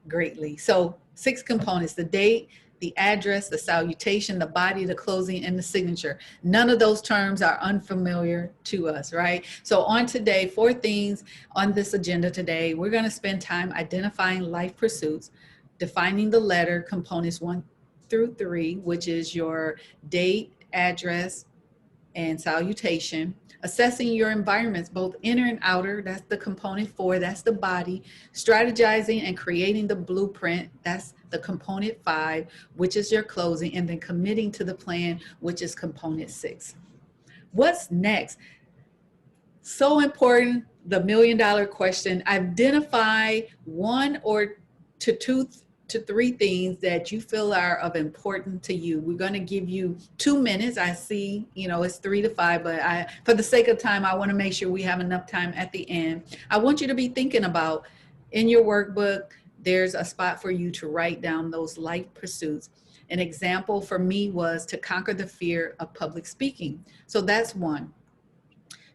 greatly. So 6 components: the date, the address, the salutation, the body, the closing, and the signature. None of those terms are unfamiliar to us, right? So on today, 4 things on this agenda today. We're going to spend time identifying life pursuits, defining the letter components 1 through 3, which is your date, address, and salutation. Assessing your environments, both inner and outer, that's the component 4, that's the body. Strategizing and creating the blueprint, that's the component 5, which is your closing. And then committing to the plan, which is component 6. What's next? So important, the $1 million question. Identify 1 or 2 to 3 things that you feel are of importance to you. We're going to give you 2 minutes. I see, it's 3 to 5, but for the sake of time, I want to make sure we have enough time at the end. I want you to be thinking about, in your workbook, there's a spot for you to write down those life pursuits. An example for me was to conquer the fear of public speaking. So that's 1.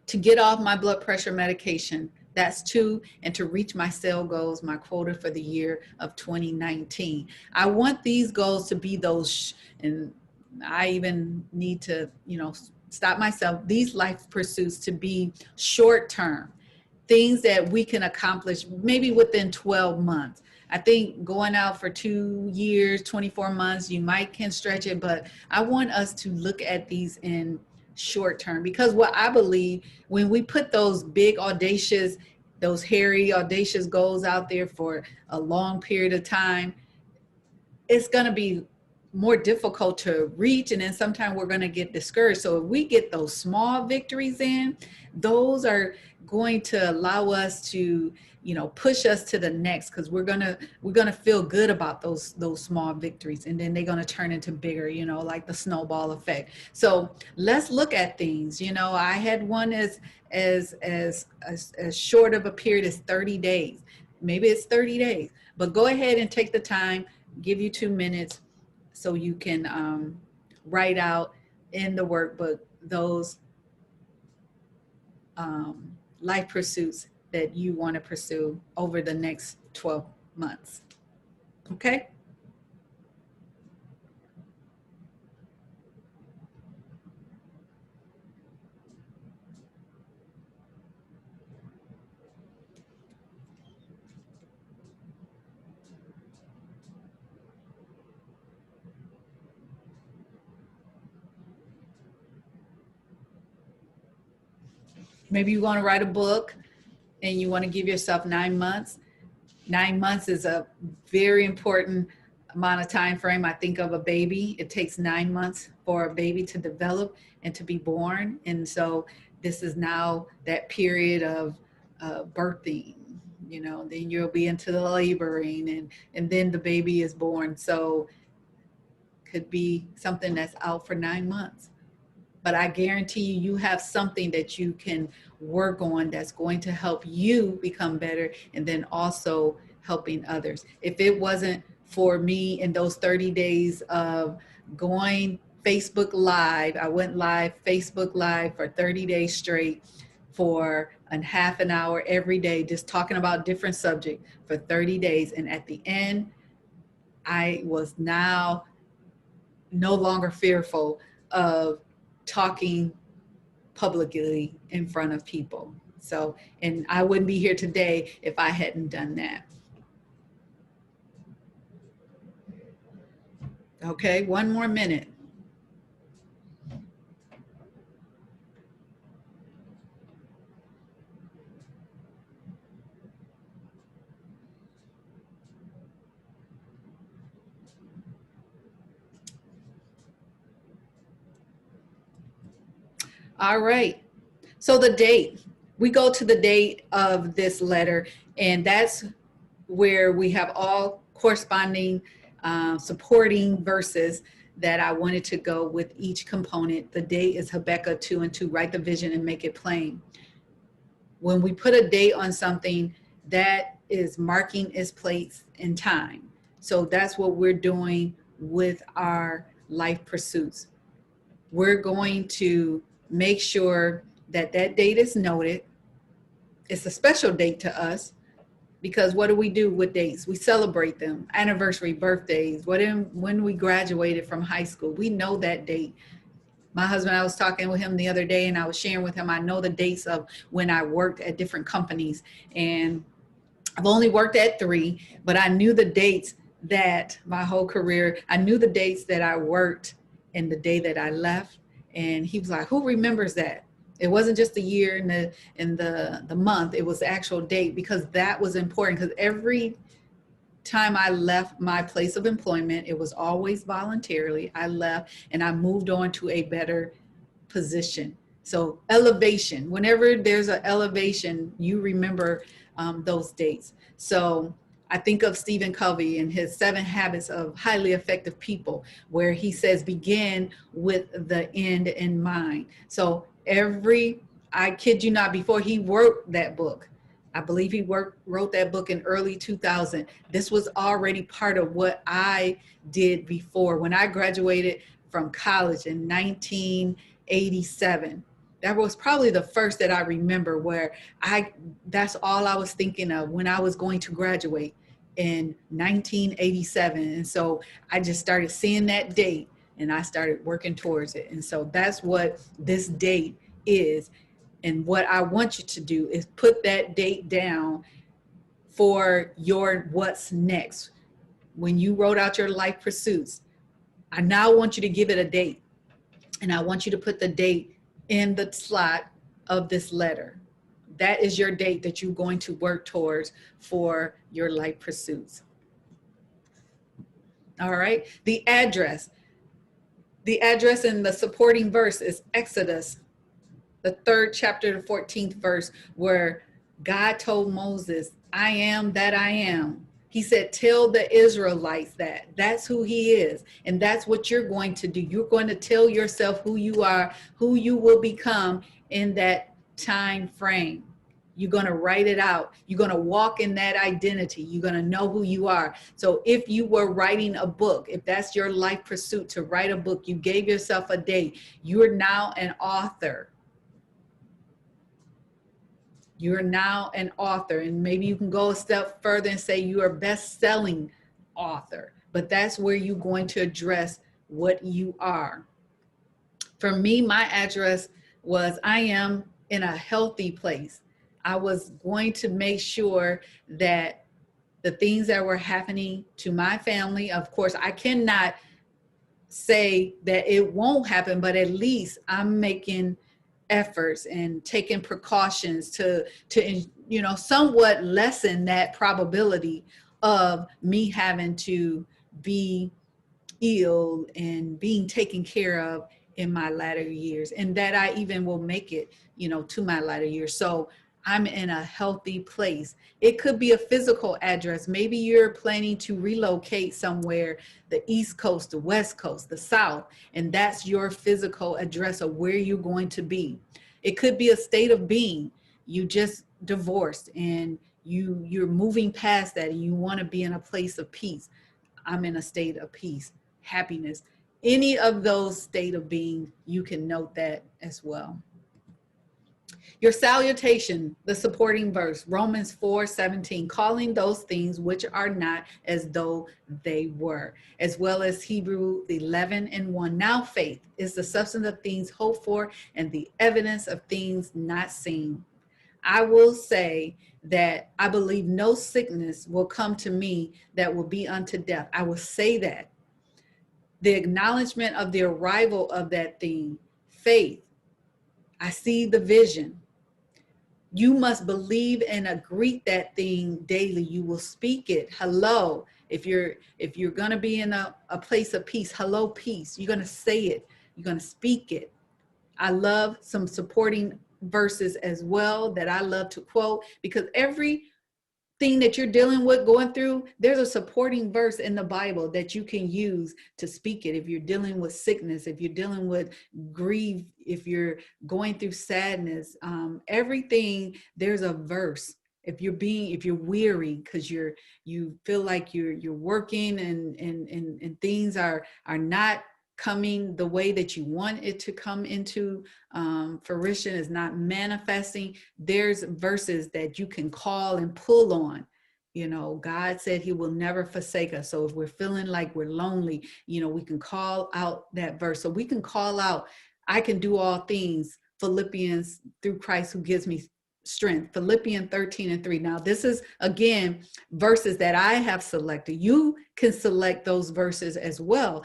To get off my blood pressure medication. That's 2, and to reach my sale goals, my quota for the year of 2019. I want these goals to be those, and I even need to, stop myself, these life pursuits to be short term, things that we can accomplish maybe within 12 months. I think going out for 2 years, 24 months, you might can stretch it, but I want us to look at these in short term, because what I believe, when we put those big audacious, those hairy audacious goals out there for a long period of time, it's going to be more difficult to reach, and then sometimes we're going to get discouraged. So if we get those small victories in, those are going to allow us to, push us to the next, because we're gonna feel good about those small victories, and then they're gonna turn into bigger, like the snowball effect. So let's look at things. I had one as short of a period as 30 days. Maybe it's 30 days, but go ahead and take the time, give you 2 minutes so you can write out in the workbook those life pursuits that you want to pursue over the next 12 months. Okay? Maybe you want to write a book and you want to give yourself 9 months. 9 months is a very important amount of time frame. I think of a baby. It takes 9 months for a baby to develop and to be born. And so this is now that period of birthing, then you'll be into the laboring, and then the baby is born. So could be something that's out for 9 months. But I guarantee you have something that you can work on that's going to help you become better, and then also helping others. If it wasn't for me in those 30 days of going Facebook Live, I went live, Facebook Live for 30 days straight for a half an hour every day, just talking about different subjects for 30 days. And at the end, I was now no longer fearful of talking publicly in front of people. So, and I wouldn't be here today if I hadn't done that. Okay, 1 more minute. All right. So the date, we go to the date of this letter, and that's where we have all corresponding supporting verses that I wanted to go with each component. The date is Habakkuk 2:2, write the vision and make it plain. When we put a date on something, that is marking its place in time. So that's what we're doing with our life pursuits. We're going to make sure that that date is noted. It's a special date to us, because what do we do with dates? We celebrate them, anniversary, birthdays, when we graduated from high school. We know that date. My husband, I was talking with him the other day, and I was sharing with him, I know the dates of when I worked at different companies, and I've only worked at 3, but I knew the dates that my whole career, I knew the dates that I worked and the day that I left. And he was like, who remembers that? It wasn't just the year and the month, it was the actual date, because that was important. Because every time I left my place of employment, it was always voluntarily. I left and I moved on to a better position. So elevation, whenever there's an elevation, you remember those dates. So I think of Stephen Covey and his 7 habits of highly effective people, where he says, begin with the end in mind. So I kid you not, before he wrote that book, I believe he wrote that book in early 2000. This was already part of what I did before. When I graduated from college in 1987, that was probably the first that I remember where that's all I was thinking of when I was going to graduate in 1987. And so I just started seeing that date and I started working towards it. And so that's what this date is. And what I want you to do is put that date down for your what's next. When you wrote out your life pursuits, I now want you to give it a date. And I want you to put the date in the slot of this letter. That is your date that you're going to work towards for your life pursuits. All right. The address in the supporting verse is Exodus, the 3rd chapter, the 14th verse, where God told Moses, I am that I am. He said, tell the Israelites that. That's who he is. And that's what you're going to do. You're going to tell yourself who you are, who you will become in that time frame. You're going to write it out. You're going to walk in that identity. You're going to know who you are. So if you were writing a book, if that's your life pursuit, to write a book, you gave yourself a date. You're now an author. You're now an author. And maybe you can go a step further and say you are a best-selling author. But that's where you're going to address what you are. For me, my address was, I am in a healthy place. I was going to make sure that the things that were happening to my family, of course, I cannot say that it won't happen, but at least I'm making efforts and taking precautions to somewhat lessen that probability of me having to be ill and being taken care of in my latter years, and that I even will make it, to my latter years. So I'm in a healthy place. It could be a physical address. Maybe you're planning to relocate somewhere, the East Coast, the West Coast, the South, and that's your physical address of where you're going to be. It could be a state of being. You just divorced and you're moving past that and you want to be in a place of peace. I'm in a state of peace, happiness. Any of those state of being, you can note that as well. Your salutation, the supporting verse, Romans 4:17, calling those things which are not as though they were, as well as Hebrew 11:1. Now faith is the substance of things hoped for and the evidence of things not seen. I will say that I believe no sickness will come to me that will be unto death. I will say that. The acknowledgement of the arrival of that thing, faith. I see the vision. You must believe and greet that thing daily. You will speak it. Hello. If you're going to be in a place of peace, hello, peace. You're going to say it. You're going to speak it. I love some supporting verses as well that I love to quote, because every thing that you're dealing with, going through, there's a supporting verse in the Bible that you can use to speak it. If you're dealing with sickness, if you're dealing with grief, if you're going through sadness, everything, there's a verse. If you're weary because you feel like you're working and things are not coming the way that you want it to come into fruition, is not manifesting, there's verses that you can call and pull on. God said he will never forsake us. So if we're feeling like we're lonely, we can call out that verse. So we can call out, I can do all things, Philippians, through Christ who gives me strength, Philippians 13:3. Now this is again verses that I have selected. You can select those verses as well.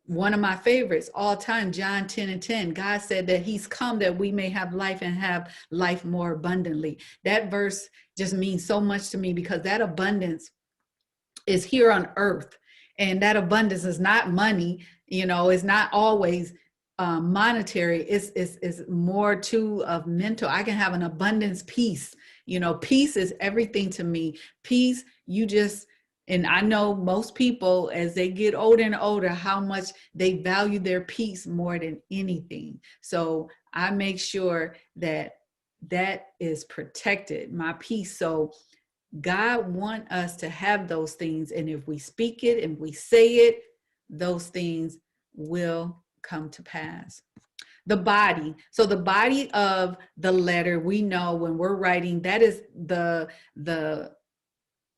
One of my favorites all time, John 10:10. God said that he's come that we may have life and have life more abundantly. That verse just means so much to me because that abundance is here on earth. And that abundance is not money, it's not always monetary. It's more too of mental. I can have an abundance peace. Peace is everything to me. Peace, and I know most people, as they get older and older, how much they value their peace more than anything. So I make sure that is protected, my peace. So God wants us to have those things. And if we speak it and we say it, those things will come to pass. The body. So the body of the letter, we know when we're writing, that is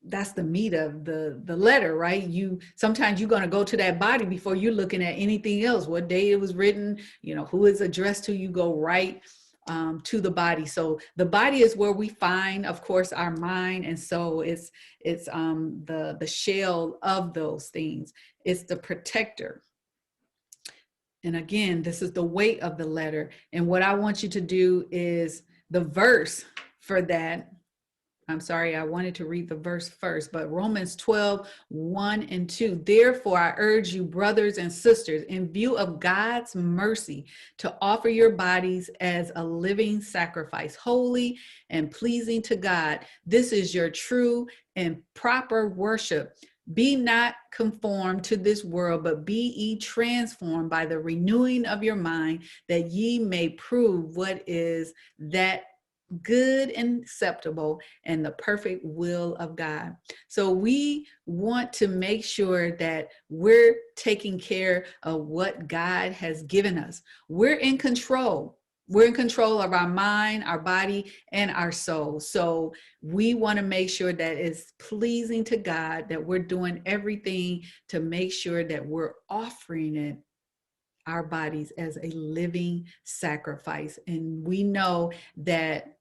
that's the meat of the letter, right? Sometimes you're going to go to that body before you're looking at anything else, what day it was written, who it's addressed to. You go right to the body. So the body is where we find, of course, our mind. And so it's the shell of those things. It's the protector. And again, this is the weight of the letter. And what I want you to do is the verse for that. I'm sorry, I wanted to read the verse first, but Romans 12, 1 and 2. Therefore, I urge you, brothers and sisters, in view of God's mercy, to offer your bodies as a living sacrifice, holy and pleasing to God. This is your true and proper worship. Be not conformed to this world, but be ye transformed by the renewing of your mind, that ye may prove what is that good and acceptable and the perfect will of God. So we want to make sure that we're taking care of what God has given us. We're in control. We're in control of our mind, our body, and our soul. So we want to make sure that it's pleasing to God, that we're doing everything to make sure that we're offering it, our bodies, as a living sacrifice. And we know that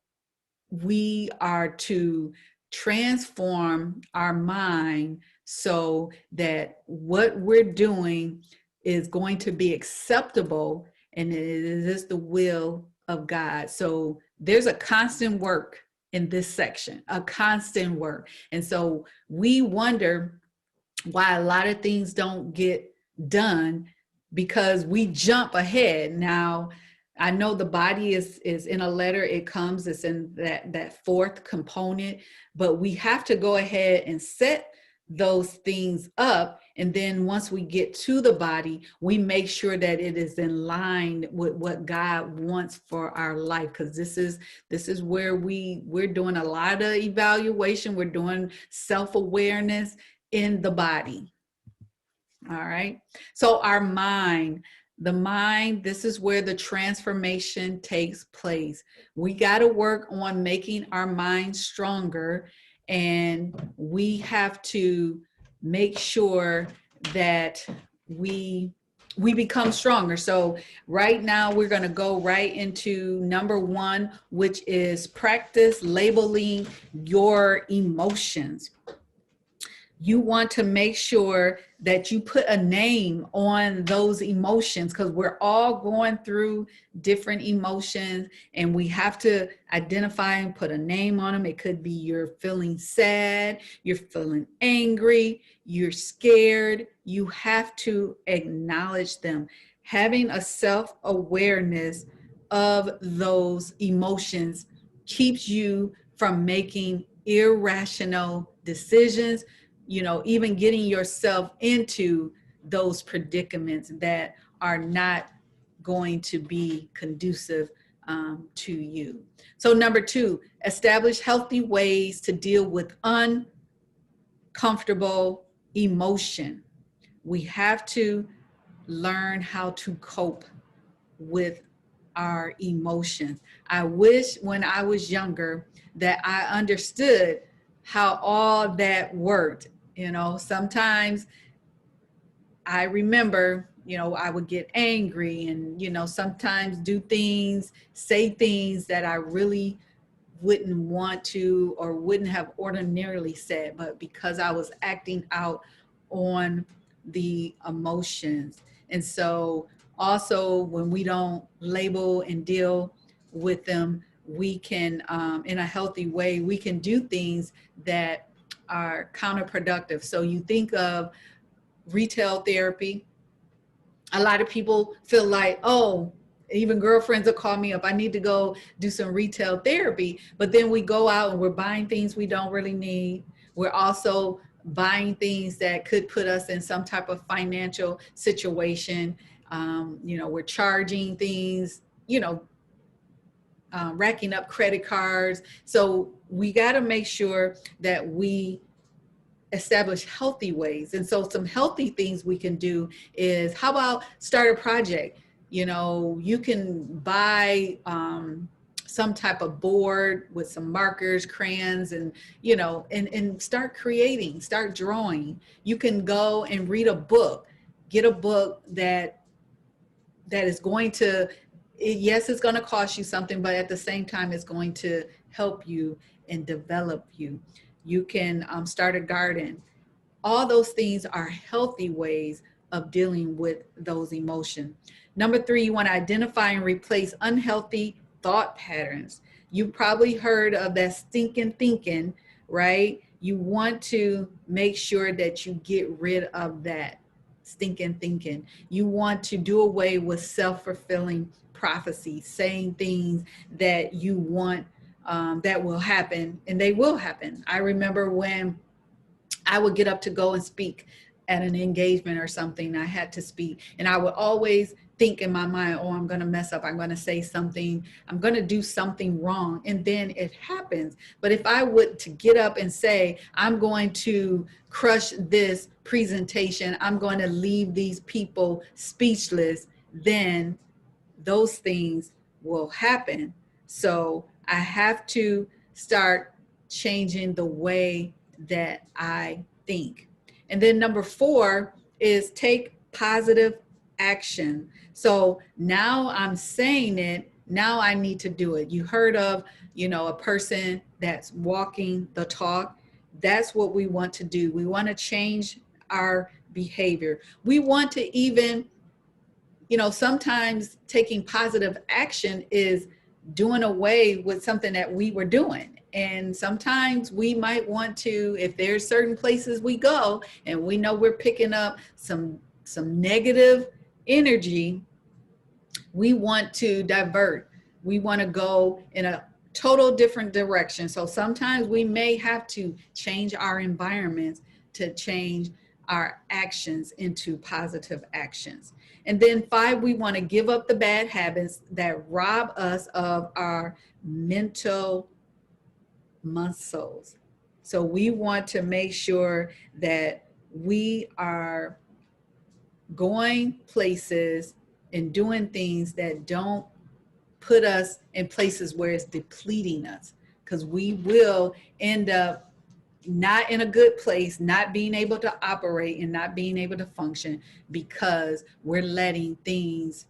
we are to transform our mind so that what we're doing is going to be acceptable and it is the will of God. So there's a constant work in this section, a constant work. And so we wonder why a lot of things don't get done because we jump ahead. Now, I know the body is in a letter, it comes, it's in that fourth component, but we have to go ahead and set those things up. And then once we get to the body, we make sure that it is in line with what God wants for our life. Because this is where we're doing a lot of evaluation. We're doing self-awareness in the body. All right. So our mind, the mind, this is where the transformation takes place. We got to work on making our mind stronger, and we have to make sure that we become stronger. So right now we're going to go right into number 1, which is practice labeling your emotions. You want to make sure that you put a name on those emotions, because we're all going through different emotions and we have to identify and put a name on them. It could be you're feeling sad, you're feeling angry, you're scared. You have to acknowledge them. Having a self-awareness of those emotions keeps you from making irrational decisions, even getting yourself into those predicaments that are not going to be conducive to you. So number 2, establish healthy ways to deal with uncomfortable emotion. We have to learn how to cope with our emotions. I wish when I was younger that I understood how all that worked. Sometimes I remember, I would get angry and, sometimes do things, say things that I really wouldn't want to or wouldn't have ordinarily said, but because I was acting out on the emotions. And so also when we don't label and deal with them, we can, in a healthy way, we can do things that are counterproductive. So you think of retail therapy. A lot of people feel like, oh, even girlfriends will call me up, I need to go do some retail therapy. But then we go out and we're buying things we don't really need. We're also buying things that could put us in some type of financial situation. We're charging things, racking up credit cards. So we got to make sure that we establish healthy ways. And so some healthy things we can do is, how about start a project? You can buy some type of board with some markers, crayons, and, and start creating, start drawing. You can go and read a book, get a book that is going to yes, it's going to cost you something, but at the same time, it's going to help you and develop you. You can start a garden. All those things are healthy ways of dealing with those emotions. Number 3, you want to identify and replace unhealthy thought patterns. You probably heard of that stinking thinking, right? You want to make sure that you get rid of that stinking thinking. You want to do away with self-fulfilling prophecy, saying things that you want that will happen, and they will happen. I remember when I would get up to go and speak at an engagement or something, I had to speak, and I would always think in my mind, oh, I'm going to mess up. I'm going to say something. I'm going to do something wrong. And then it happens. But if I would to get up and say, I'm going to crush this presentation, I'm going to leave these people speechless, then those things will happen. So I have to start changing the way that I think. And then number 4 is take positive action. So now I'm saying it, now I need to do it. You heard of, a person that's walking the talk. That's what we want to do. We want to change our behavior. We want to even, sometimes taking positive action is doing away with something that we were doing. And sometimes we might want to, if there's certain places we go and we know we're picking up some negative energy, we want to divert. We want to go in a total different direction. So sometimes we may have to change our environments to change our actions into positive actions. And then 5, we want to give up the bad habits that rob us of our mental muscles. So we want to make sure that we are going places and doing things that don't put us in places where it's depleting us, because we will end up not in a good place, not being able to operate and not being able to function because we're letting things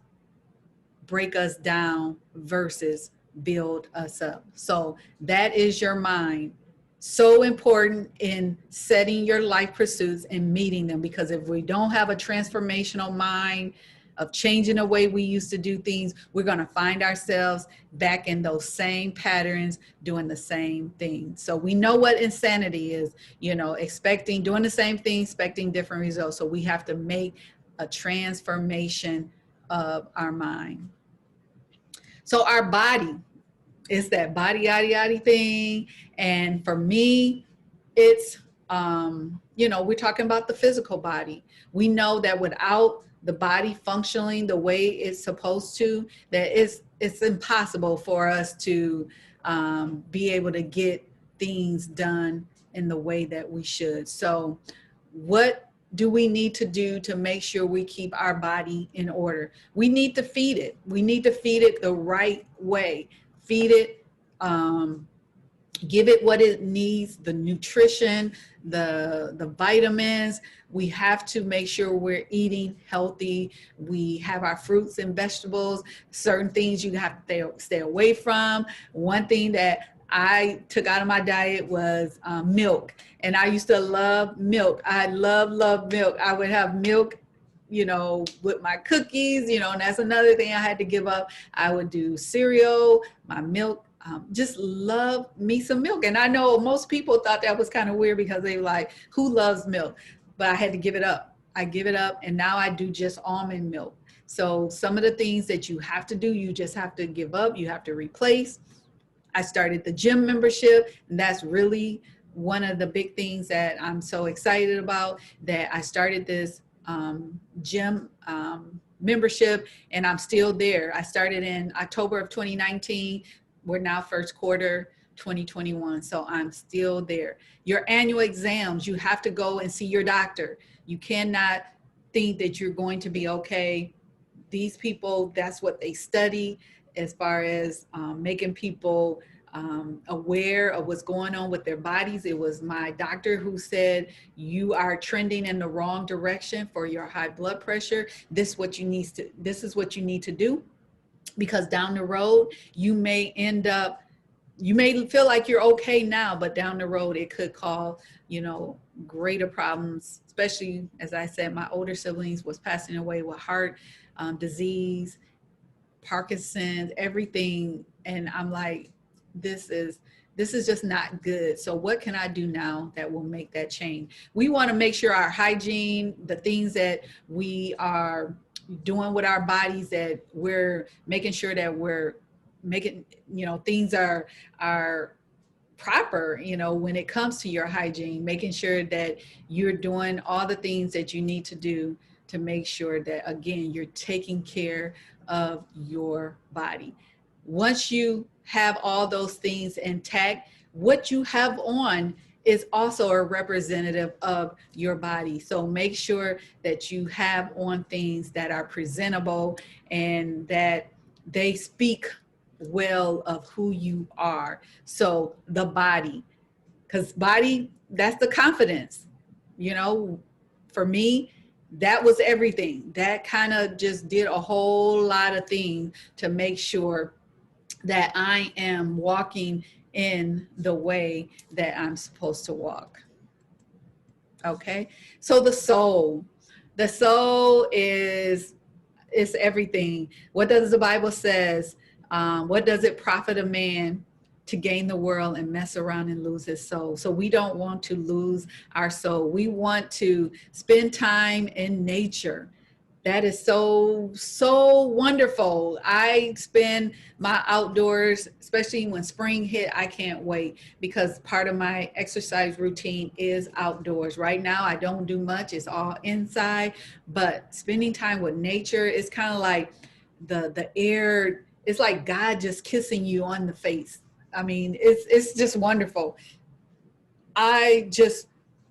break us down versus build us up. So that is your mind. So important in setting your life pursuits and meeting them, because if we don't have a transformational mind of changing the way we used to do things, we're going to find ourselves back in those same patterns, doing the same thing. So we know what insanity is, doing the same thing, expecting different results. So we have to make a transformation of our mind. So our body is that body, yaddy, yaddy thing. And for me, it's, we're talking about the physical body. We know that without the body functioning the way it's supposed to, that it's impossible for us to be able to get things done in the way that we should. So what do we need to do to make sure we keep our body in order? We need to feed it. We need to feed it the right way. Feed it, give it what it needs, the nutrition, the vitamins. We have to make sure we're eating healthy. We have our fruits and vegetables, certain things you have to stay away from. One thing that I took out of my diet was milk. And I used to love milk. I love milk. I would have milk, with my cookies, and that's another thing I had to give up. I would do cereal, my milk. Just love me some milk. And I know most people thought that was kind of weird because they were like, who loves milk? But I had to give it up. I give it up. And now I do just almond milk. So some of the things that you have to do, you just have to give up. You have to replace. I started the gym membership, and that's really one of the big things that I'm so excited about, that I started this gym membership, and I'm still there. I started in October of 2019. We're now first quarter 2021. So I'm still there. Your annual exams, you have to go and see your doctor. You cannot think that you're going to be okay. These people, that's what they study as far as making people aware of what's going on with their bodies. It was my doctor who said, you are trending in the wrong direction for your high blood pressure. This is what you need to do. because down the road, you may end up, you may feel like you're okay now, but down the road, it could cause, greater problems, especially, as I said, my older siblings was passing away with heart disease, Parkinson's, everything. And I'm like, this is just not good. So what can I do now that will make that change? We want to make sure our hygiene, the things that we are doing with our bodies, that we're making sure that we're making, things are proper, when it comes to your hygiene, making sure that you're doing all the things that you need to do to make sure that, again, you're taking care of your body. Once you have all those things intact, what you have on is also a representative of your body. So make sure that you have on things that are presentable and that they speak well of who you are. So the body, because body, that's the confidence. For me, that was everything. That kind of just did a whole lot of things to make sure that I am walking in the way that I'm supposed to walk. Okay. So the soul is everything. What does the Bible says? What does it profit a man to gain the world and mess around and lose his soul? So we don't want to lose our soul. We want to spend time in nature. That is so wonderful. I spend my outdoors, especially when spring hit. I can't wait, because part of my exercise routine is outdoors. Right now, I don't do much. It's all inside, but spending time with nature is kind of like the air. It's like God just kissing you on the face. I mean, it's just wonderful. I just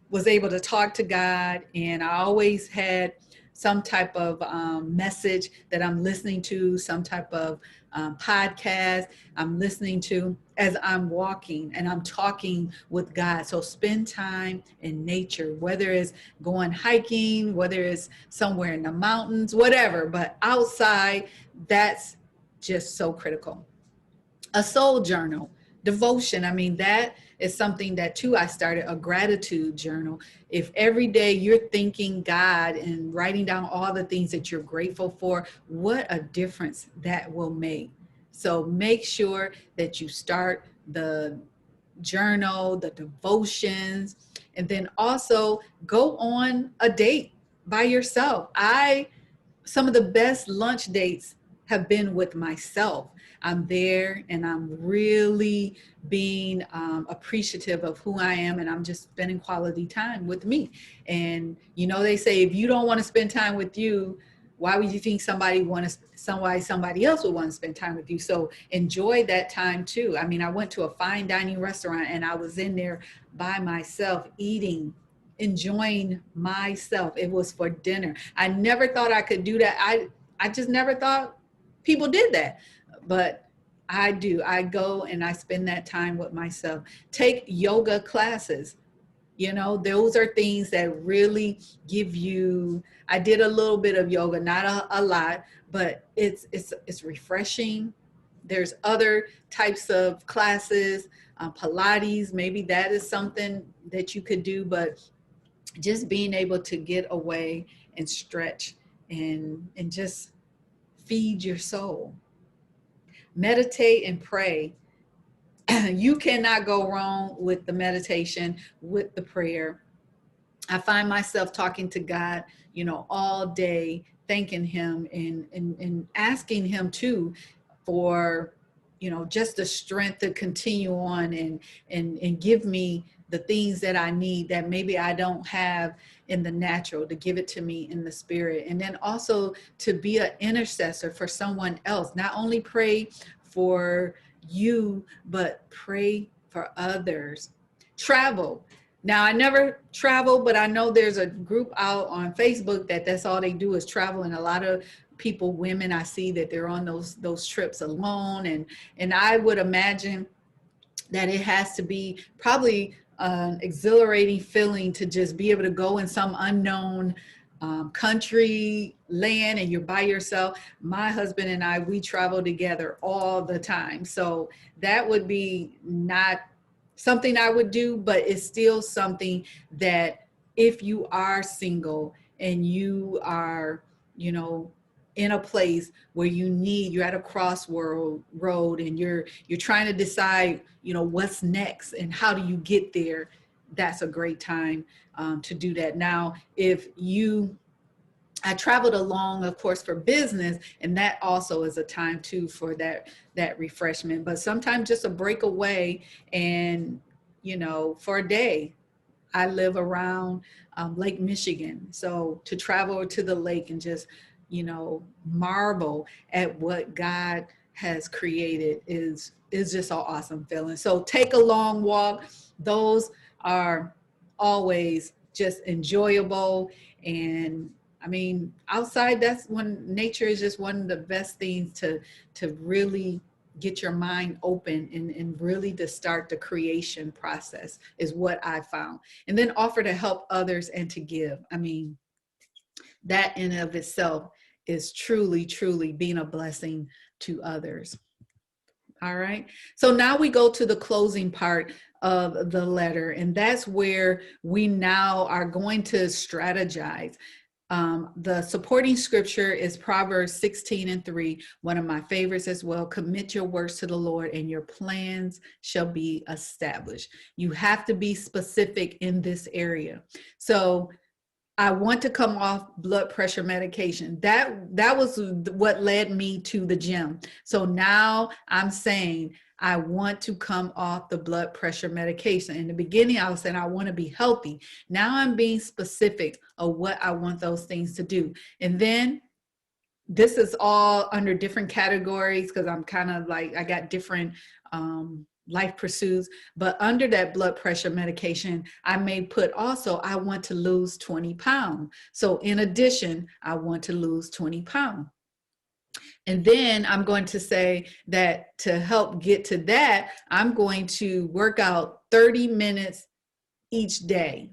was able to talk to God, and I always had some type of message that I'm listening to, some type of podcast I'm listening to as I'm walking and I'm talking with God. So spend time in nature, whether it's going hiking, whether it's somewhere in the mountains, whatever, but outside, that's just so critical. A soul journal, devotion. I mean, that is something that too, I started a gratitude journal. If every day you're thanking God and writing down all the things that you're grateful for, what a difference that will make. So make sure that you start the journal, the devotions, and then also go on a date by yourself. Some of the best lunch dates have been with myself. I'm there and I'm really being appreciative of who I am, and I'm just spending quality time with me. And they say, if you don't want to spend time with you, why would you think somebody else would want to spend time with you? So enjoy that time too. I mean, I went to a fine dining restaurant and I was in there by myself eating, enjoying myself. It was for dinner. I never thought I could do that. I just never thought people did that. But I do. I go and I spend that time with myself. Take yoga classes. Those are things that really give you, I did a little bit of yoga, not a lot, but it's refreshing. There's other types of classes, Pilates, maybe that is something that you could do, but just being able to get away and stretch and just feed your soul. Meditate and pray. You cannot go wrong with the meditation, with the prayer. I find myself talking to God, all day, thanking him and asking him too for, just the strength to continue on and give me the things that I need that maybe I don't have in the natural, to give it to me in the spirit. And then also to be an intercessor for someone else. Not only pray for you, but pray for others. Travel. Now, I never travel, but I know there's a group out on Facebook that's all they do is travel. And a lot of people, women, I see that they're on those trips alone. And I would imagine that it has to be probably an exhilarating feeling to just be able to go in some unknown country land and you're by yourself. My husband and I, we travel together all the time. So that would be not something I would do, but it's still something that if you are single and you are, you know, in a place where you're at a road and you're trying to decide, you know, what's next and how do you get there, that's a great time to do that. Now, I traveled along, of course, for business, and that also is a time too for that refreshment. But sometimes just a break away, and you know, for a day. I live around Lake Michigan, so to travel to the lake and just, you know, marvel at what God has created is just an awesome feeling. So take a long walk. Those are always just enjoyable. And I mean, outside, that's when nature is just one of the best things to really get your mind open and really to start the creation process is what I found. And then offer to help others and to give. I mean, that in and of itself is truly, truly being a blessing to others. All right. So now we go to the closing part of the letter, and that's where we now are going to strategize. The supporting scripture is Proverbs 16:3, one of my favorites as well. Commit your works to the Lord and your plans shall be established. You have to be specific in this area. So I want to come off blood pressure medication. That was what led me to the gym. So now I'm saying I want to come off the blood pressure medication. In the beginning, I was saying I want to be healthy. Now I'm being specific of what I want those things to do. And then this is all under different categories because I'm kind of like, I got different life pursuits, but under that blood pressure medication, I may put also, I want to lose 20 pounds. So in addition, I want to lose 20 pounds. And then I'm going to say that to help get to that, I'm going to work out 30 minutes each day,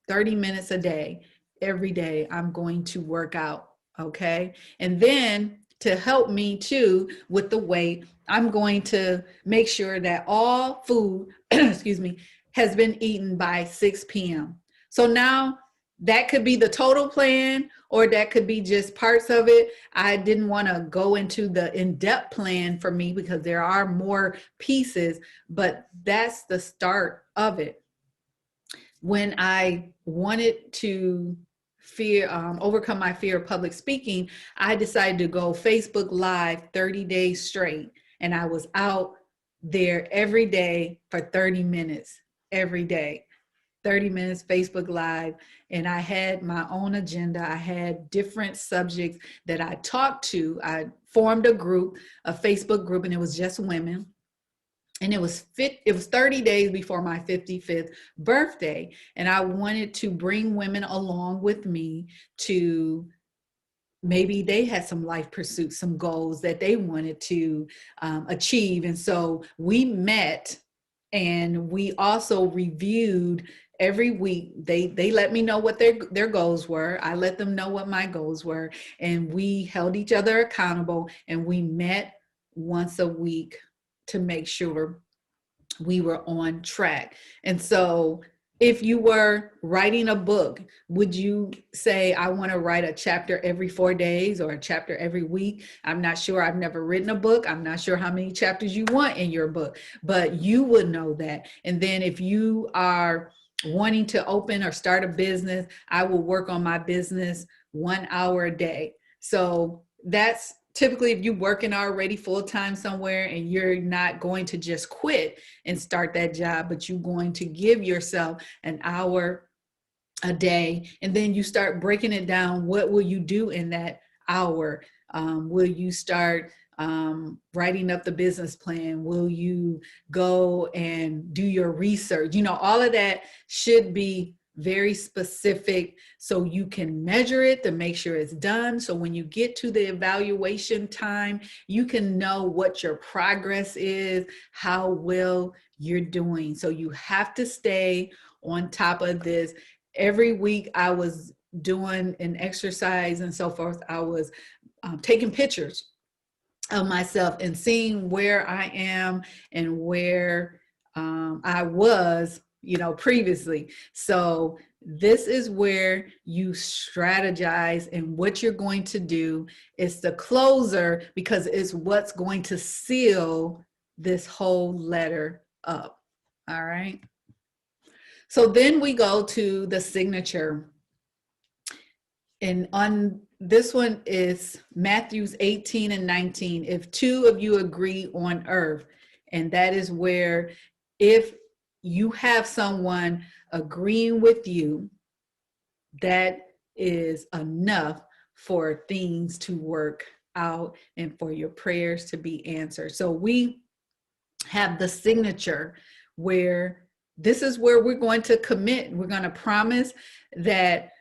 30 minutes a day, every day I'm going to work out. Okay. And then to help me too with the weight, I'm going to make sure that all food, excuse me, has been eaten by 6 p.m. So now that could be the total plan, or that could be just parts of it. I didn't want to go into the in-depth plan for me because there are more pieces, but that's the start of it. When I wanted to overcome my fear of public speaking, I decided to go Facebook Live 30 days straight. And I was out there every day for 30 minutes, every day, 30 minutes Facebook Live. And I had my own agenda. I had different subjects that I talked to. I formed a group, a Facebook group, and it was just women. And it was 30 days before my 55th birthday. And I wanted to bring women along with me to maybe they had some life pursuits, some goals that they wanted to achieve. And so we met and we also reviewed every week. They let me know what their goals were. I let them know what my goals were. And we held each other accountable, and we met once a week to make sure we were on track. And so if you were writing a book, would you say, I want to write a chapter every 4 days or a chapter every week? I'm not sure. I've never written a book. I'm not sure how many chapters you want in your book, but you would know that. And then if you are wanting to open or start a business, I will work on my business 1 hour a day. So that's typically if you're working already full-time somewhere and you're not going to just quit and start that job, but you're going to give yourself an hour a day, and then you start breaking it down. What will you do in that hour? Will you start writing up the business plan? Will you go and do your research? You know, all of that should be very specific so you can measure it to make sure it's done. So when you get to the evaluation time, you can know what your progress is, how well you're doing. So you have to stay on top of this. Every week I was doing an exercise and so forth, I was taking pictures of myself and seeing where I am and where I was, previously. So this is where you strategize, and what you're going to do is the closer, because it's what's going to seal this whole letter up. All right. So then we go to the signature. And on this one is Matthews 18 and 19. If two of you agree on earth, and that is where if you have someone agreeing with you, that is enough for things to work out and for your prayers to be answered. So we have the signature where this is where we're going to commit. We're going to promise that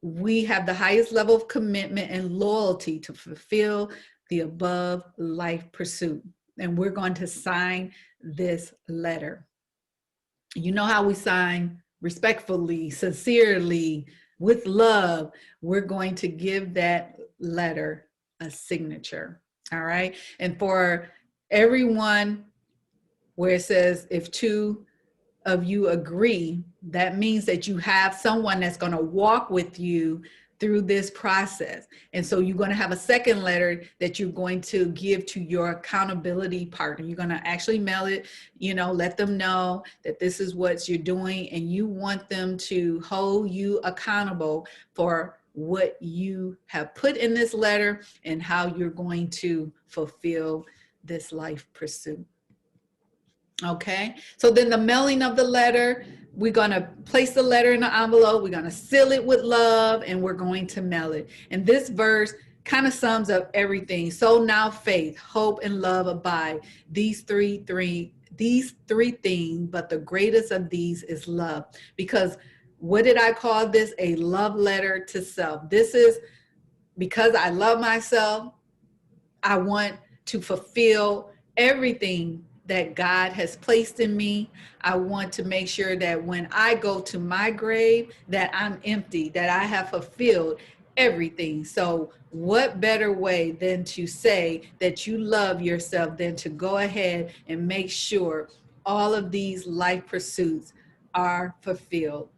we have the highest level of commitment and loyalty to fulfill the above life pursuit. And we're going to sign this letter. You know how we sign: respectfully, sincerely, with love. We're going to give that letter a signature. All right. And for everyone where it says, if two of you agree, that means that you have someone that's going to walk with you through this process. And so you're going to have a second letter that you're going to give to your accountability partner. You're going to actually mail it, let them know that this is what you're doing, and you want them to hold you accountable for what you have put in this letter and how you're going to fulfill this life pursuit. Okay, so then the mailing of the letter, we're going to place the letter in the envelope, we're going to seal it with love, and we're going to mail it. And this verse kind of sums up everything. So now faith, hope, and love abide. These three things, but the greatest of these is love. Because what did I call this? A love letter to self. This is because I love myself. I want to fulfill everything that God has placed in me. I want to make sure that when I go to my grave, that I'm empty, that I have fulfilled everything. So what better way than to say that you love yourself than to go ahead and make sure all of these life pursuits are fulfilled.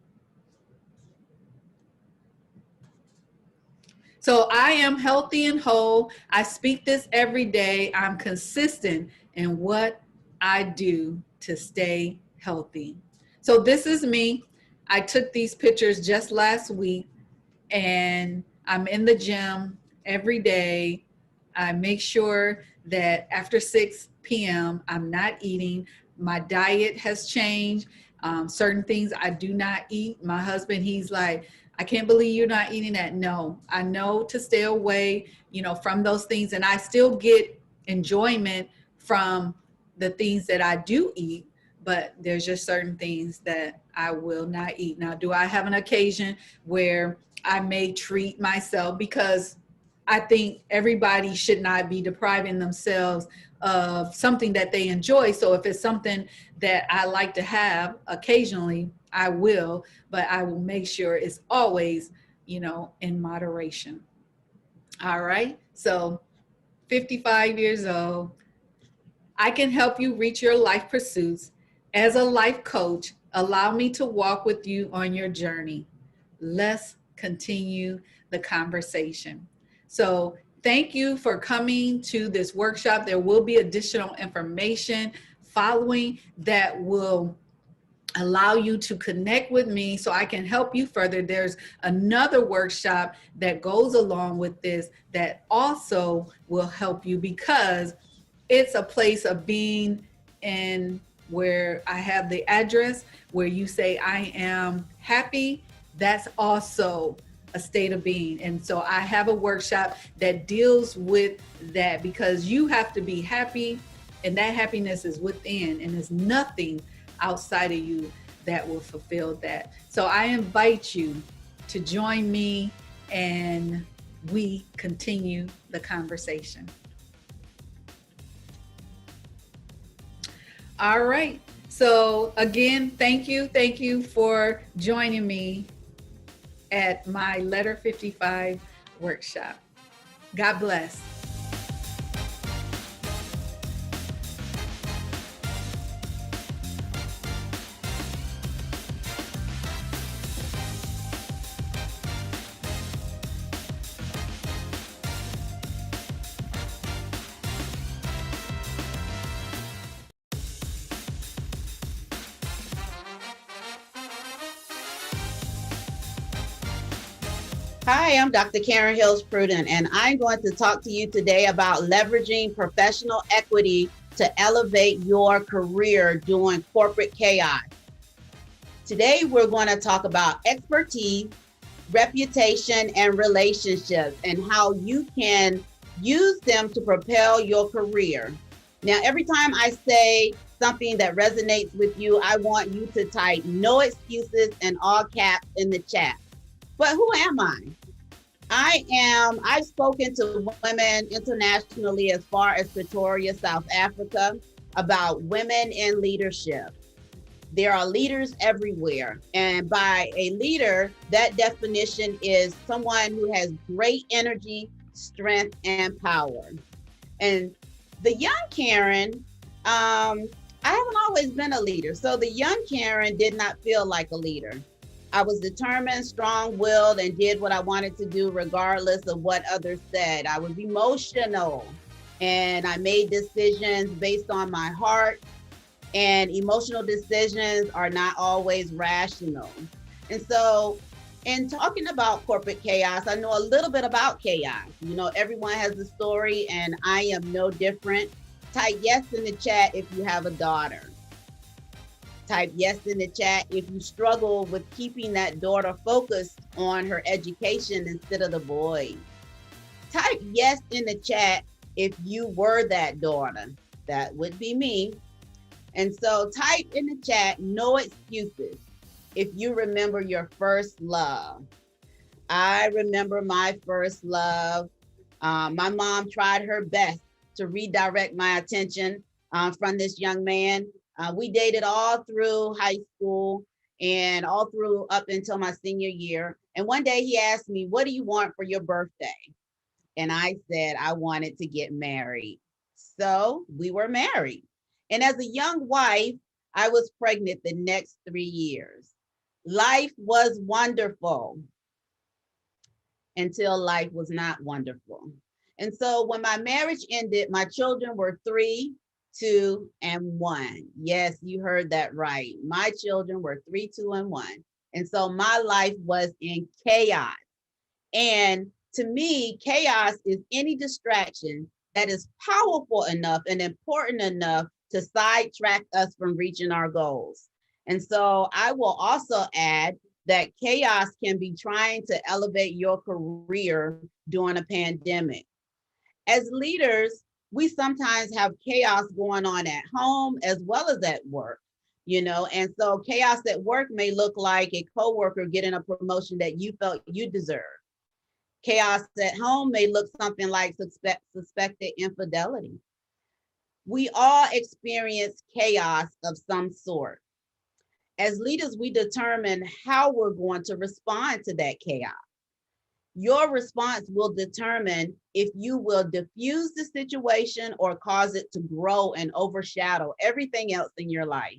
So I am healthy and whole. I speak this every day. I'm consistent in what I do to stay healthy. So this is me. I took these pictures just last week, and I'm in the gym every day. I make sure that after 6 p.m. I'm not eating. My diet has changed. Certain things I do not eat. My husband, he's like, I can't believe you're not eating that. No, I know to stay away, from those things. And I still get enjoyment from the things that I do eat, but there's just certain things that I will not eat. Now, do I have an occasion where I may treat myself? Because I think everybody should not be depriving themselves of something that they enjoy. So if it's something that I like to have occasionally, I will, but I will make sure it's always, in moderation. All right. So 55 years old, I can help you reach your life pursuits. As a life coach, allow me to walk with you on your journey. Let's continue the conversation. So thank you for coming to this workshop. There will be additional information following that will allow you to connect with me so I can help you further. There's another workshop that goes along with this that also will help you, because it's a place of being in where I have the address where you say, I am happy. That's also a state of being. And so I have a workshop that deals with that, because you have to be happy, and that happiness is within, and there's nothing outside of you that will fulfill that. So I invite you to join me, and we continue the conversation. All right. So again, thank you for joining me at my Letter 55 workshop. God bless. Hi, I'm Dr. Karen Hills Pruden, and I'm going to talk to you today about leveraging professional equity to elevate your career during corporate chaos. Today, we're going to talk about expertise, reputation, and relationships, and how you can use them to propel your career. Now, every time I say something that resonates with you, I want you to type "no excuses" in all caps in the chat. But who am I? I've spoken to women internationally as far as Pretoria, South Africa, about women in leadership. There are leaders everywhere. And by a leader, that definition is someone who has great energy, strength, and power. And the young Karen, I haven't always been a leader. So the young Karen did not feel like a leader. I was determined, strong-willed, and did what I wanted to do regardless of what others said. I was emotional, and I made decisions based on my heart, and emotional decisions are not always rational. And so in talking about corporate chaos, I know a little bit about chaos. You know, everyone has a story, and I am no different. Type yes in the chat if you have a daughter. Type yes in the chat if you struggle with keeping that daughter focused on her education instead of the boys. Type yes in the chat if you were that daughter. That would be me. And so type in the chat, no excuses, if you remember your first love. I remember my first love. My mom tried her best to redirect my attention from this young man. We dated all through high school and all through up until my senior year. And one day he asked me, "What do you want for your birthday?" And I said, I wanted to get married. So we were married. And as a young wife, I was pregnant the next 3 years. Life was wonderful until life was not wonderful. And so when my marriage ended, my children were 3, 2, and 1. Yes, you heard that right. My children were 3, 2, and 1. And so my life was in chaos. And to me, chaos is any distraction that is powerful enough and important enough to sidetrack us from reaching our goals. And so I will also add that chaos can be trying to elevate your career during a pandemic. As leaders, we sometimes have chaos going on at home as well as at work, you know, and so chaos at work may look like a coworker getting a promotion that you felt you deserved. Chaos at home may look something like suspected infidelity. We all experience chaos of some sort. As leaders, we determine how we're going to respond to that chaos. Your response will determine if you will diffuse the situation or cause it to grow and overshadow everything else in your life.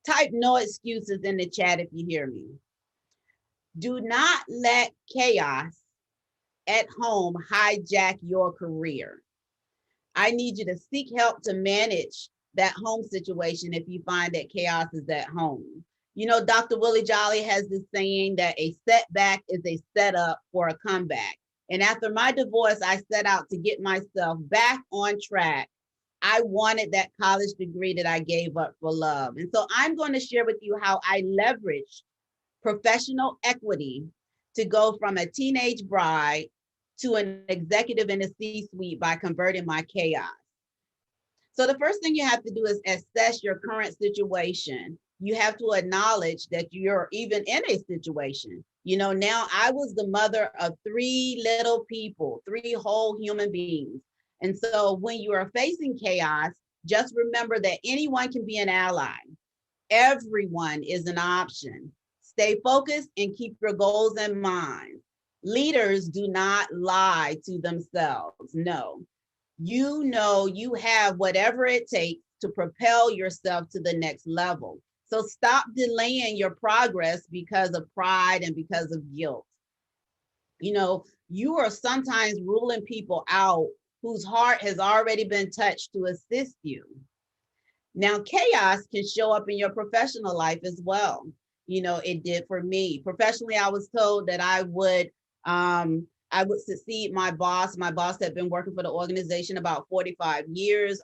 Type no excuses in the chat if you hear me. Do not let chaos at home hijack your career. I need you to seek help to manage that home situation if you find that chaos is at home. You know, Dr. Willie Jolly has this saying that a setback is a setup for a comeback. And after my divorce, I set out to get myself back on track. I wanted that college degree that I gave up for love. And so I'm going to share with you how I leveraged professional equity to go from a teenage bride to an executive in the C-suite by converting my chaos. So the first thing you have to do is assess your current situation. You have to acknowledge that you're even in a situation. You know, now I was the mother of 3 little people, 3 whole human beings. And so when you are facing chaos, just remember that anyone can be an ally. Everyone is an option. Stay focused and keep your goals in mind. Leaders do not lie to themselves. No, you know you have whatever it takes to propel yourself to the next level. So stop delaying your progress because of pride and because of guilt. You know, you are sometimes ruling people out whose heart has already been touched to assist you. Now, chaos can show up in your professional life as well. You know, it did for me. Professionally, I was told that I would succeed my boss. My boss had been working for the organization about 45 years.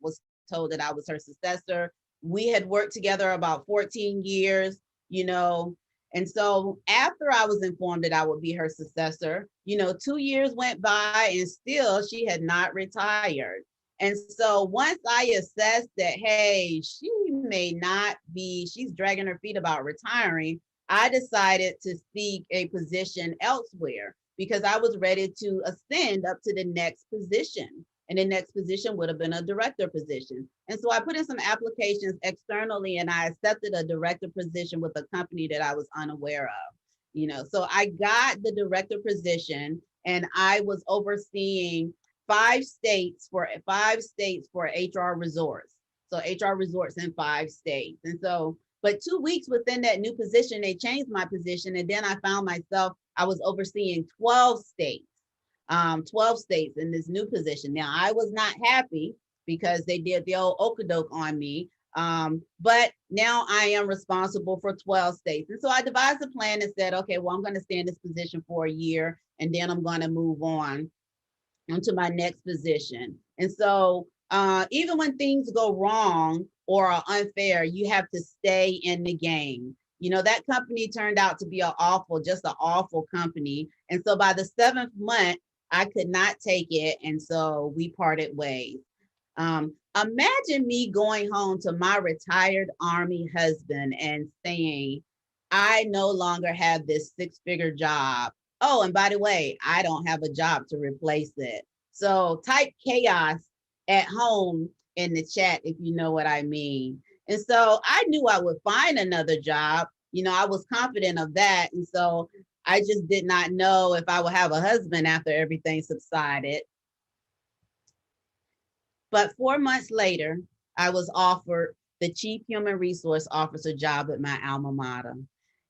Was told that I was her successor. We had worked together about 14 years, you know. And so after I was informed that I would be her successor, you know, 2 years went by and still she had not retired. And so once I assessed that, hey, she may not be, she's dragging her feet about retiring, I decided to seek a position elsewhere because I was ready to ascend up to the next position. And the next position would have been a director position. And so I put in some applications externally and I accepted a director position with a company that I was unaware of. You know, so I got the director position and I was overseeing 5 states for HR resorts. So HR resorts in 5 states. And so, but 2 weeks within that new position, they changed my position. And then I found myself, I was overseeing 12 states. 12 states in this new position. Now, I was not happy because they did the old okadoke on me, but now I am responsible for 12 states. And so I devised a plan and said, okay, well, I'm going to stay in this position for a year, and then I'm going to move on into my next position. And so even when things go wrong or are unfair, you have to stay in the game. You know, that company turned out to be just an awful company. And so by the 7th month, I could not take it. And so we parted ways. Imagine me going home to my retired Army husband and saying, I no longer have this 6-figure job. Oh, and by the way, I don't have a job to replace it. So type chaos at home in the chat if you know what I mean. And so I knew I would find another job. You know, I was confident of that. And so I just did not know if I would have a husband after everything subsided. But 4 months later, I was offered the Chief Human Resource Officer job at my alma mater.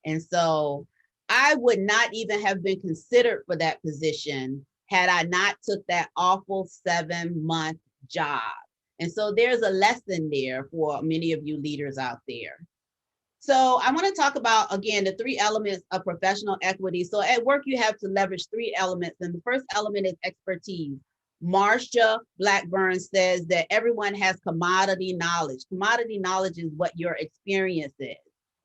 And so I would not even have been considered for that position had I not took that awful 7-month job. And so there's a lesson there for many of you leaders out there. So I want to talk about, again, the 3 elements of professional equity. So at work, you have to leverage 3 elements. And the first element is expertise. Marsha Blackburn says that everyone has commodity knowledge. Commodity knowledge is what your experience is.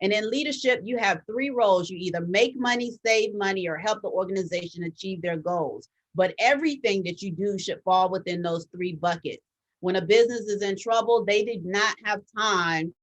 And in leadership, you have 3 roles. You either make money, save money, or help the organization achieve their goals. But everything that you do should fall within those 3 buckets. When a business is in trouble, they did not have time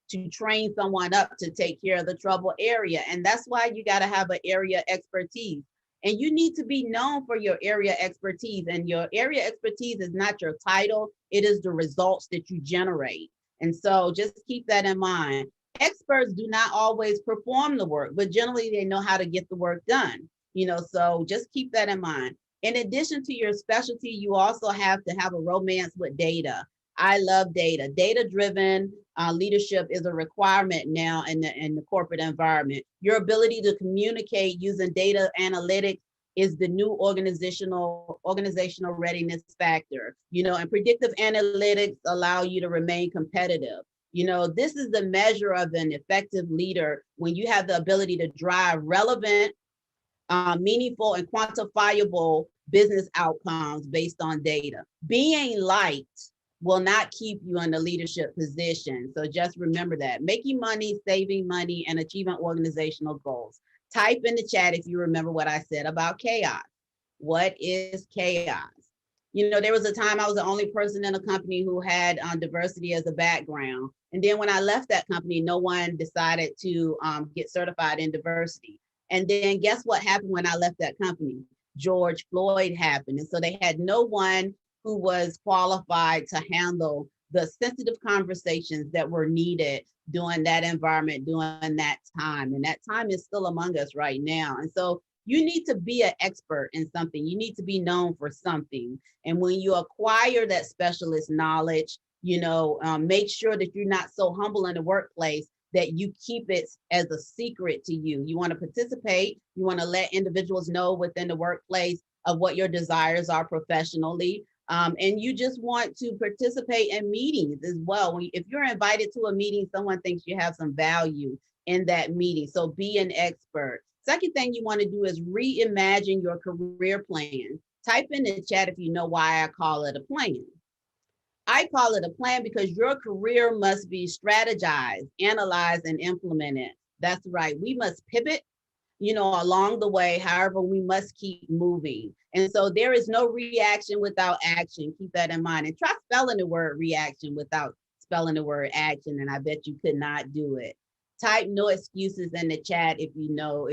to train someone up to take care of the trouble area. And that's why you got to have an area expertise. And you need to be known for your area expertise. And your area expertise is not your title, it is the results that you generate. And so just keep that in mind. Experts do not always perform the work, but generally they know how to get the work done. You know, so just keep that in mind. In addition to your specialty, you also have to have a romance with data. I love data. Data-driven leadership is a requirement now in the corporate environment. Your ability to communicate using data analytics is the new organizational readiness factor. You know, and predictive analytics allow you to remain competitive. You know, this is the measure of an effective leader when you have the ability to drive relevant, meaningful, and quantifiable business outcomes based on data. Being liked will not keep you in a leadership position. So just remember that. Making money, saving money, and achieving organizational goals. Type in the chat if you remember what I said about chaos. What is chaos? You know, there was a time I was the only person in a company who had diversity as a background. And then when I left that company, no one decided to get certified in diversity. And then guess what happened when I left that company? George Floyd happened. And so they had no one who was qualified to handle the sensitive conversations that were needed during that environment, during that time. And that time is still among us right now. And so you need to be an expert in something. You need to be known for something. And when you acquire that specialist knowledge, make sure that you're not so humble in the workplace that you keep it as a secret to you. You want to participate. You want to let individuals know within the workplace of what your desires are professionally. And you just want to participate in meetings as well. If you're invited to a meeting, someone thinks you have some value in that meeting. So be an expert. Second thing you want to do is reimagine your career plan. Type in the chat if you know why I call it a plan. I call it a plan because your career must be strategized, analyzed, and implemented. That's right. We must pivot, along the way. However, we must keep moving. And so there is no reaction without action. Keep that in mind. And try spelling the word reaction without spelling the word action. And I bet you could not do it. Type no excuses in the chat if you know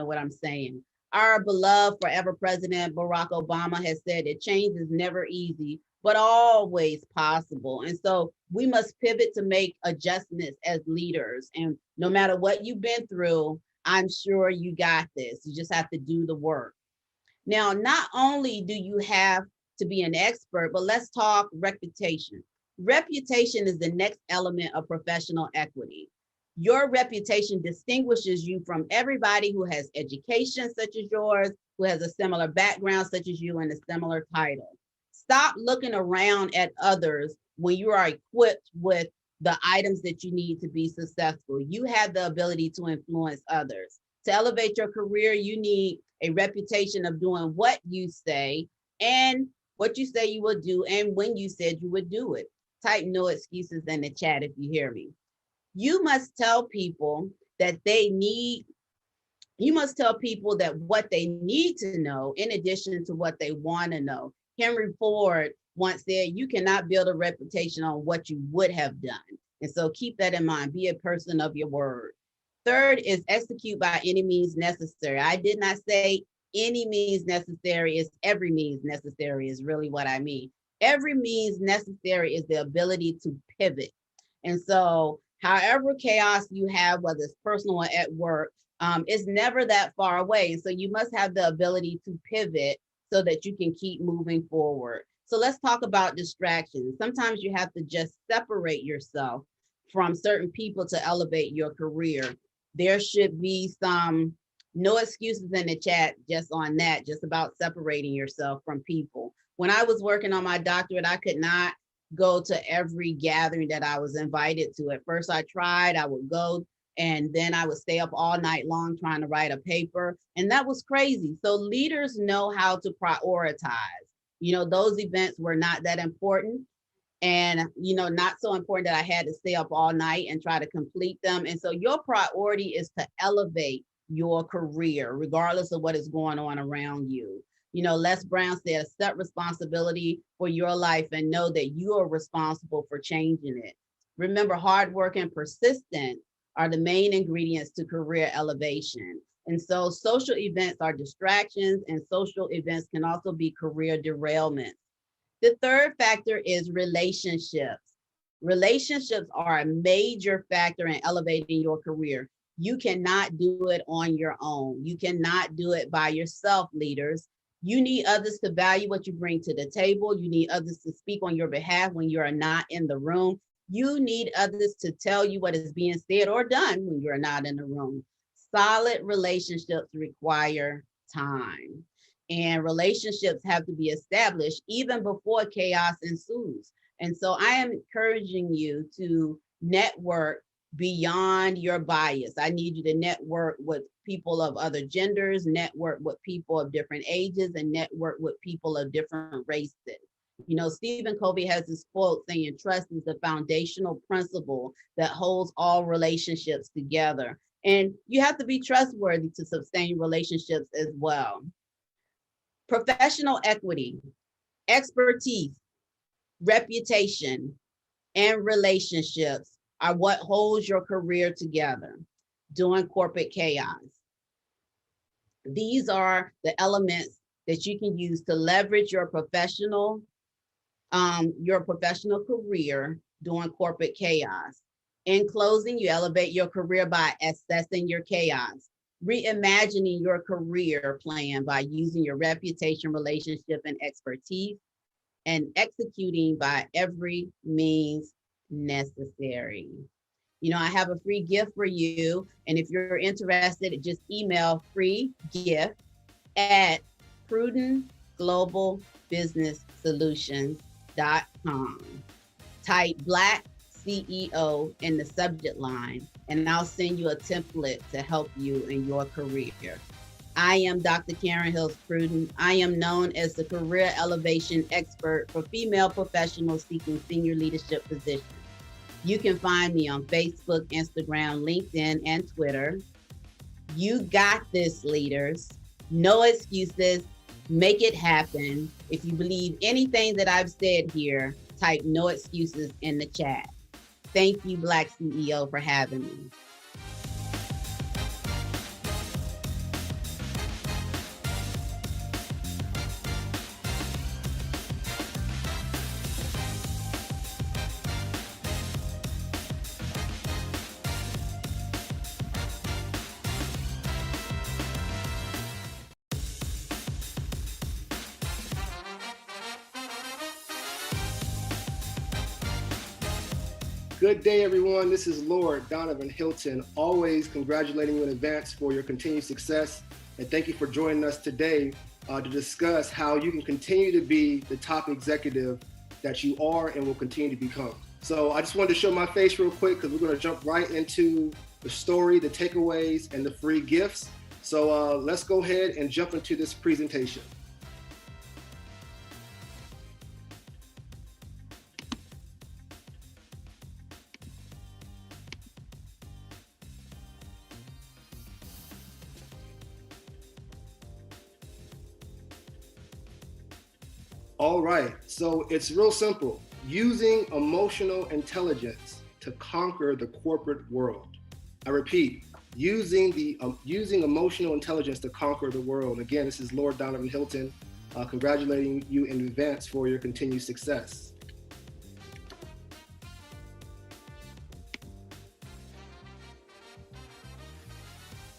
what I'm saying. Our beloved forever President Barack Obama has said that change is never easy, but always possible. And so we must pivot to make adjustments as leaders. And no matter what you've been through, I'm sure you got this. You just have to do the work. Now, not only do you have to be an expert, but let's talk reputation. Reputation is the next element of professional equity. Your reputation distinguishes you from everybody who has education such as yours, who has a similar background such as you, and a similar title. Stop looking around at others when you are equipped with the items that you need to be successful. You have the ability to influence others. To elevate your career, you need a reputation of doing what you say and what you say you will do and when you said you would do it. Type no excuses in the chat if you hear me. You must tell people that what they need to know in addition to what they want to know. Henry Ford once said, you cannot build a reputation on what you would have done. And so keep that in mind. Be a person of your word. Third is execute by any means necessary. I did not say any means necessary. It's every means necessary is really what I mean. Every means necessary is the ability to pivot. And so however chaos you have, whether it's personal or at work, it's never that far away. And so you must have the ability to pivot so that you can keep moving forward. So let's talk about distractions. Sometimes you have to just separate yourself from certain people to elevate your career. There should be some no excuses in the chat just on that, just about separating yourself from people. When I was working on my doctorate, I could not go to every gathering that I was invited to. At first I tried, I would go, and then I would stay up all night long trying to write a paper. And that was crazy. So leaders know how to prioritize. Those events were not that important and, not so important that I had to stay up all night and try to complete them. And so your priority is to elevate your career, regardless of what is going on around you. Les Brown said, accept responsibility for your life and know that you are responsible for changing it. Remember, hard work and persistence are the main ingredients to career elevation. And so social events are distractions, and social events can also be career derailments. The third factor is relationships. Relationships are a major factor in elevating your career. You cannot do it on your own. You cannot do it by yourself, leaders. You need others to value what you bring to the table. You need others to speak on your behalf when you are not in the room. You need others to tell you what is being said or done when you're not in the room. Solid relationships require time, and relationships have to be established even before chaos ensues. And so I am encouraging you to network beyond your bias. I need you to network with people of other genders, network with people of different ages, and network with people of different races. Stephen Covey has this quote saying, trust is the foundational principle that holds all relationships together. And you have to be trustworthy to sustain relationships as well. Professional equity, expertise, reputation, and relationships are what holds your career together during corporate chaos. These are the elements that you can use to leverage your professional career during corporate chaos. In closing, you elevate your career by assessing your chaos, reimagining your career plan by using your reputation, relationship, and expertise, and executing by every means necessary. You know, I have a free gift for you. And if you're interested, just email free gift at prudentglobalbusinesssolutions.com. Type BlackCEO in the subject line, and I'll send you a template to help you in your career. I am Dr. Karen Hills Pruden. I am known as the career elevation expert for female professionals seeking senior leadership positions. You can find me on Facebook, Instagram, LinkedIn, and Twitter. You got this, leaders. No excuses. Make it happen. If you believe anything that I've said here, type no excuses in the chat. Thank you, BlackCEO, for having me. Good day, everyone. This is Lord Donovan Hilton, always congratulating you in advance for your continued success. And thank you for joining us today to discuss how you can continue to be the top executive that you are and will continue to become. So I just wanted to show my face real quick because we're going to jump right into the story, the takeaways, and the free gifts. So let's go ahead and jump into this presentation. All right, so it's real simple. Using emotional intelligence to conquer the corporate world. I repeat, using emotional intelligence to conquer the world. Again, this is Lord Donovan Hilton, congratulating you in advance for your continued success.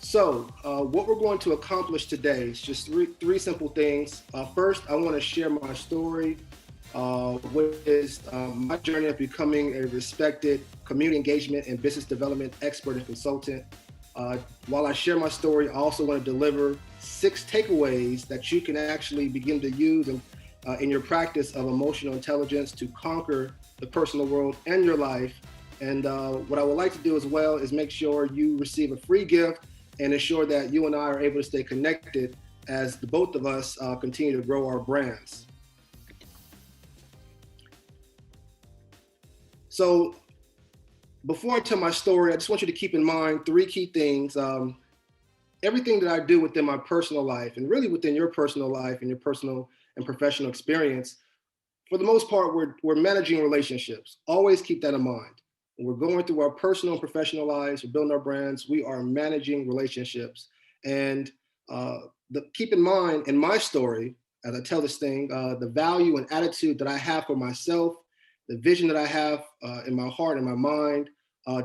So what we're going to accomplish today is just three simple things. First, I want to share my story, which is my journey of becoming a respected community engagement and business development expert and consultant. While I share my story, I also want to deliver 6 takeaways that you can actually begin to use in your practice of emotional intelligence to conquer the personal world and your life. And what I would like to do as well is make sure you receive a free gift and ensure that you and I are able to stay connected as the both of us continue to grow our brands. So before I tell my story, I just want you to keep in mind 3 key things. Everything that I do within my personal life and really within your personal life and your personal and professional experience, for the most part, we're managing relationships. Always keep that in mind. When we're going through our personal and professional lives, we're building our brands, we are managing relationships. And keep in mind, in my story, as I tell this thing, the value and attitude that I have for myself, the vision that I have in my heart and my mind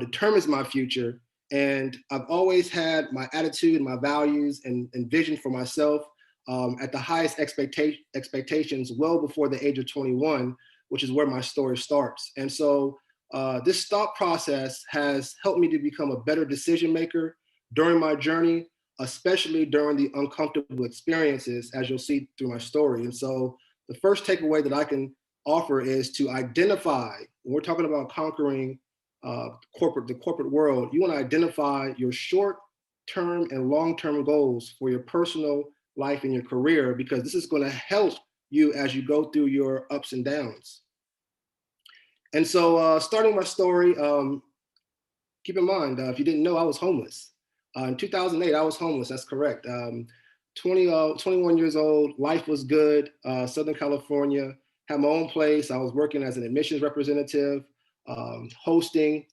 determines my future. And I've always had my attitude, my values, and vision for myself at the highest expectations well before the age of 21, which is where my story starts. And so this thought process has helped me to become a better decision maker during my journey, especially during the uncomfortable experiences, as you'll see through my story. And so the first takeaway that I can offer is to identify, when we're talking about conquering the corporate world, you want to identify your short-term and long-term goals for your personal life and your career, because this is going to help you as you go through your ups and downs. And so starting my story, keep in mind, if you didn't know, I was homeless. In 2008, I was homeless, that's correct. 21 years old, life was good, Southern California, had my own place. I was working as an admissions representative, hosting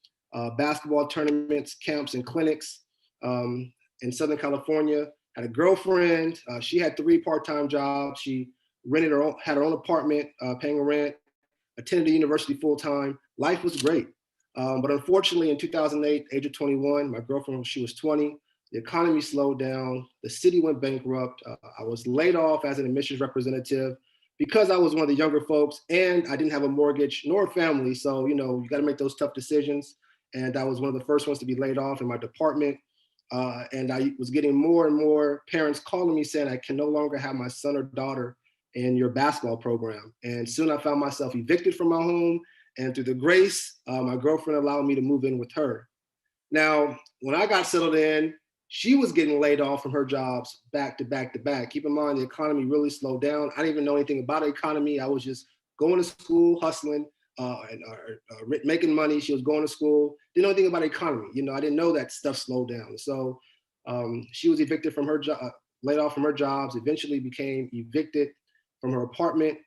basketball tournaments, camps, and clinics in Southern California. Had a girlfriend, she had 3 part-time jobs. She had her own apartment, paying rent, attended the university full-time. Life was great. But unfortunately, in 2008, age of 21, my girlfriend, she was 20. The economy slowed down. The city went bankrupt. I was laid off as an admissions representative because I was one of the younger folks and I didn't have a mortgage nor a family. So, you know, you got to make those tough decisions. And I was one of the first ones to be laid off in my department. And I was getting more and more parents calling me saying I can no longer have my son or daughter in your basketball program. And soon I found myself evicted from my home. And through the grace, my girlfriend allowed me to move in with her. Now, when I got settled in, she was getting laid off from her jobs back to back to back. Keep in mind, the economy really slowed down. I didn't even know anything about the economy. I was just going to school, hustling, and making money. She was going to school, didn't know anything about the economy. You know, I didn't know that stuff slowed down. So she was evicted from her job, laid off from her jobs, eventually became evicted from her apartment.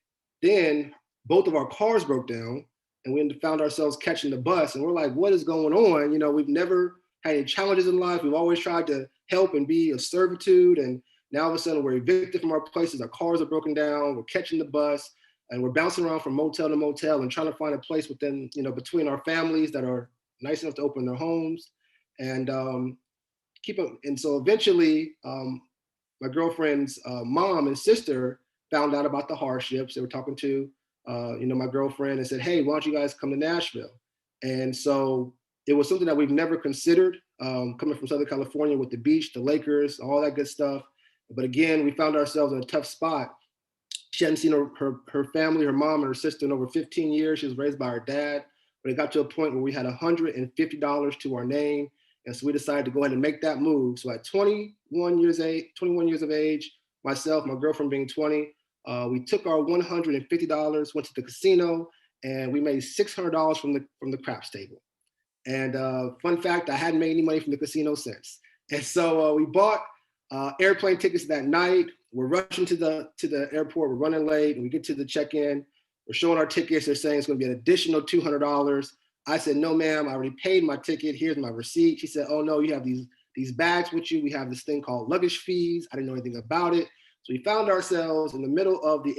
Then both of our cars broke down and we found ourselves catching the bus. And we're like, what is going on? You know, we've never had any challenges in life. We've always tried to help and be of servitude. And now all of a sudden we're evicted from our places. Our cars are broken down. We're catching the bus and we're bouncing around from motel to motel and trying to find a place within, you know, between our families that are nice enough to open their homes and and so eventually my girlfriend's mom and sister found out about the hardships. They were talking to, you know, my girlfriend and said, hey, why don't you guys come to Nashville? And so it was something that we've never considered, coming from Southern California with the beach, the Lakers, all that good stuff. But again, we found ourselves in a tough spot. She hadn't seen her family, her mom and her sister in over 15 years. She was raised by her dad. But it got to a point where we had $150 to our name. And so we decided to go ahead and make that move. So at 21 years of age, myself, my girlfriend being 20, we took our $150, went to the casino, and we made $600 from the craps table. And fun fact, I hadn't made any money from the casino since. And so we bought airplane tickets that night. We're rushing to the airport. We're running late, and we get to the check-in. We're showing our tickets. They're saying it's going to be an additional $200. I said, no, ma'am, I already paid my ticket. Here's my receipt. She said, oh, no, you have these bags with you. We have this thing called luggage fees. I didn't know anything about it. So we found ourselves in the middle of the airport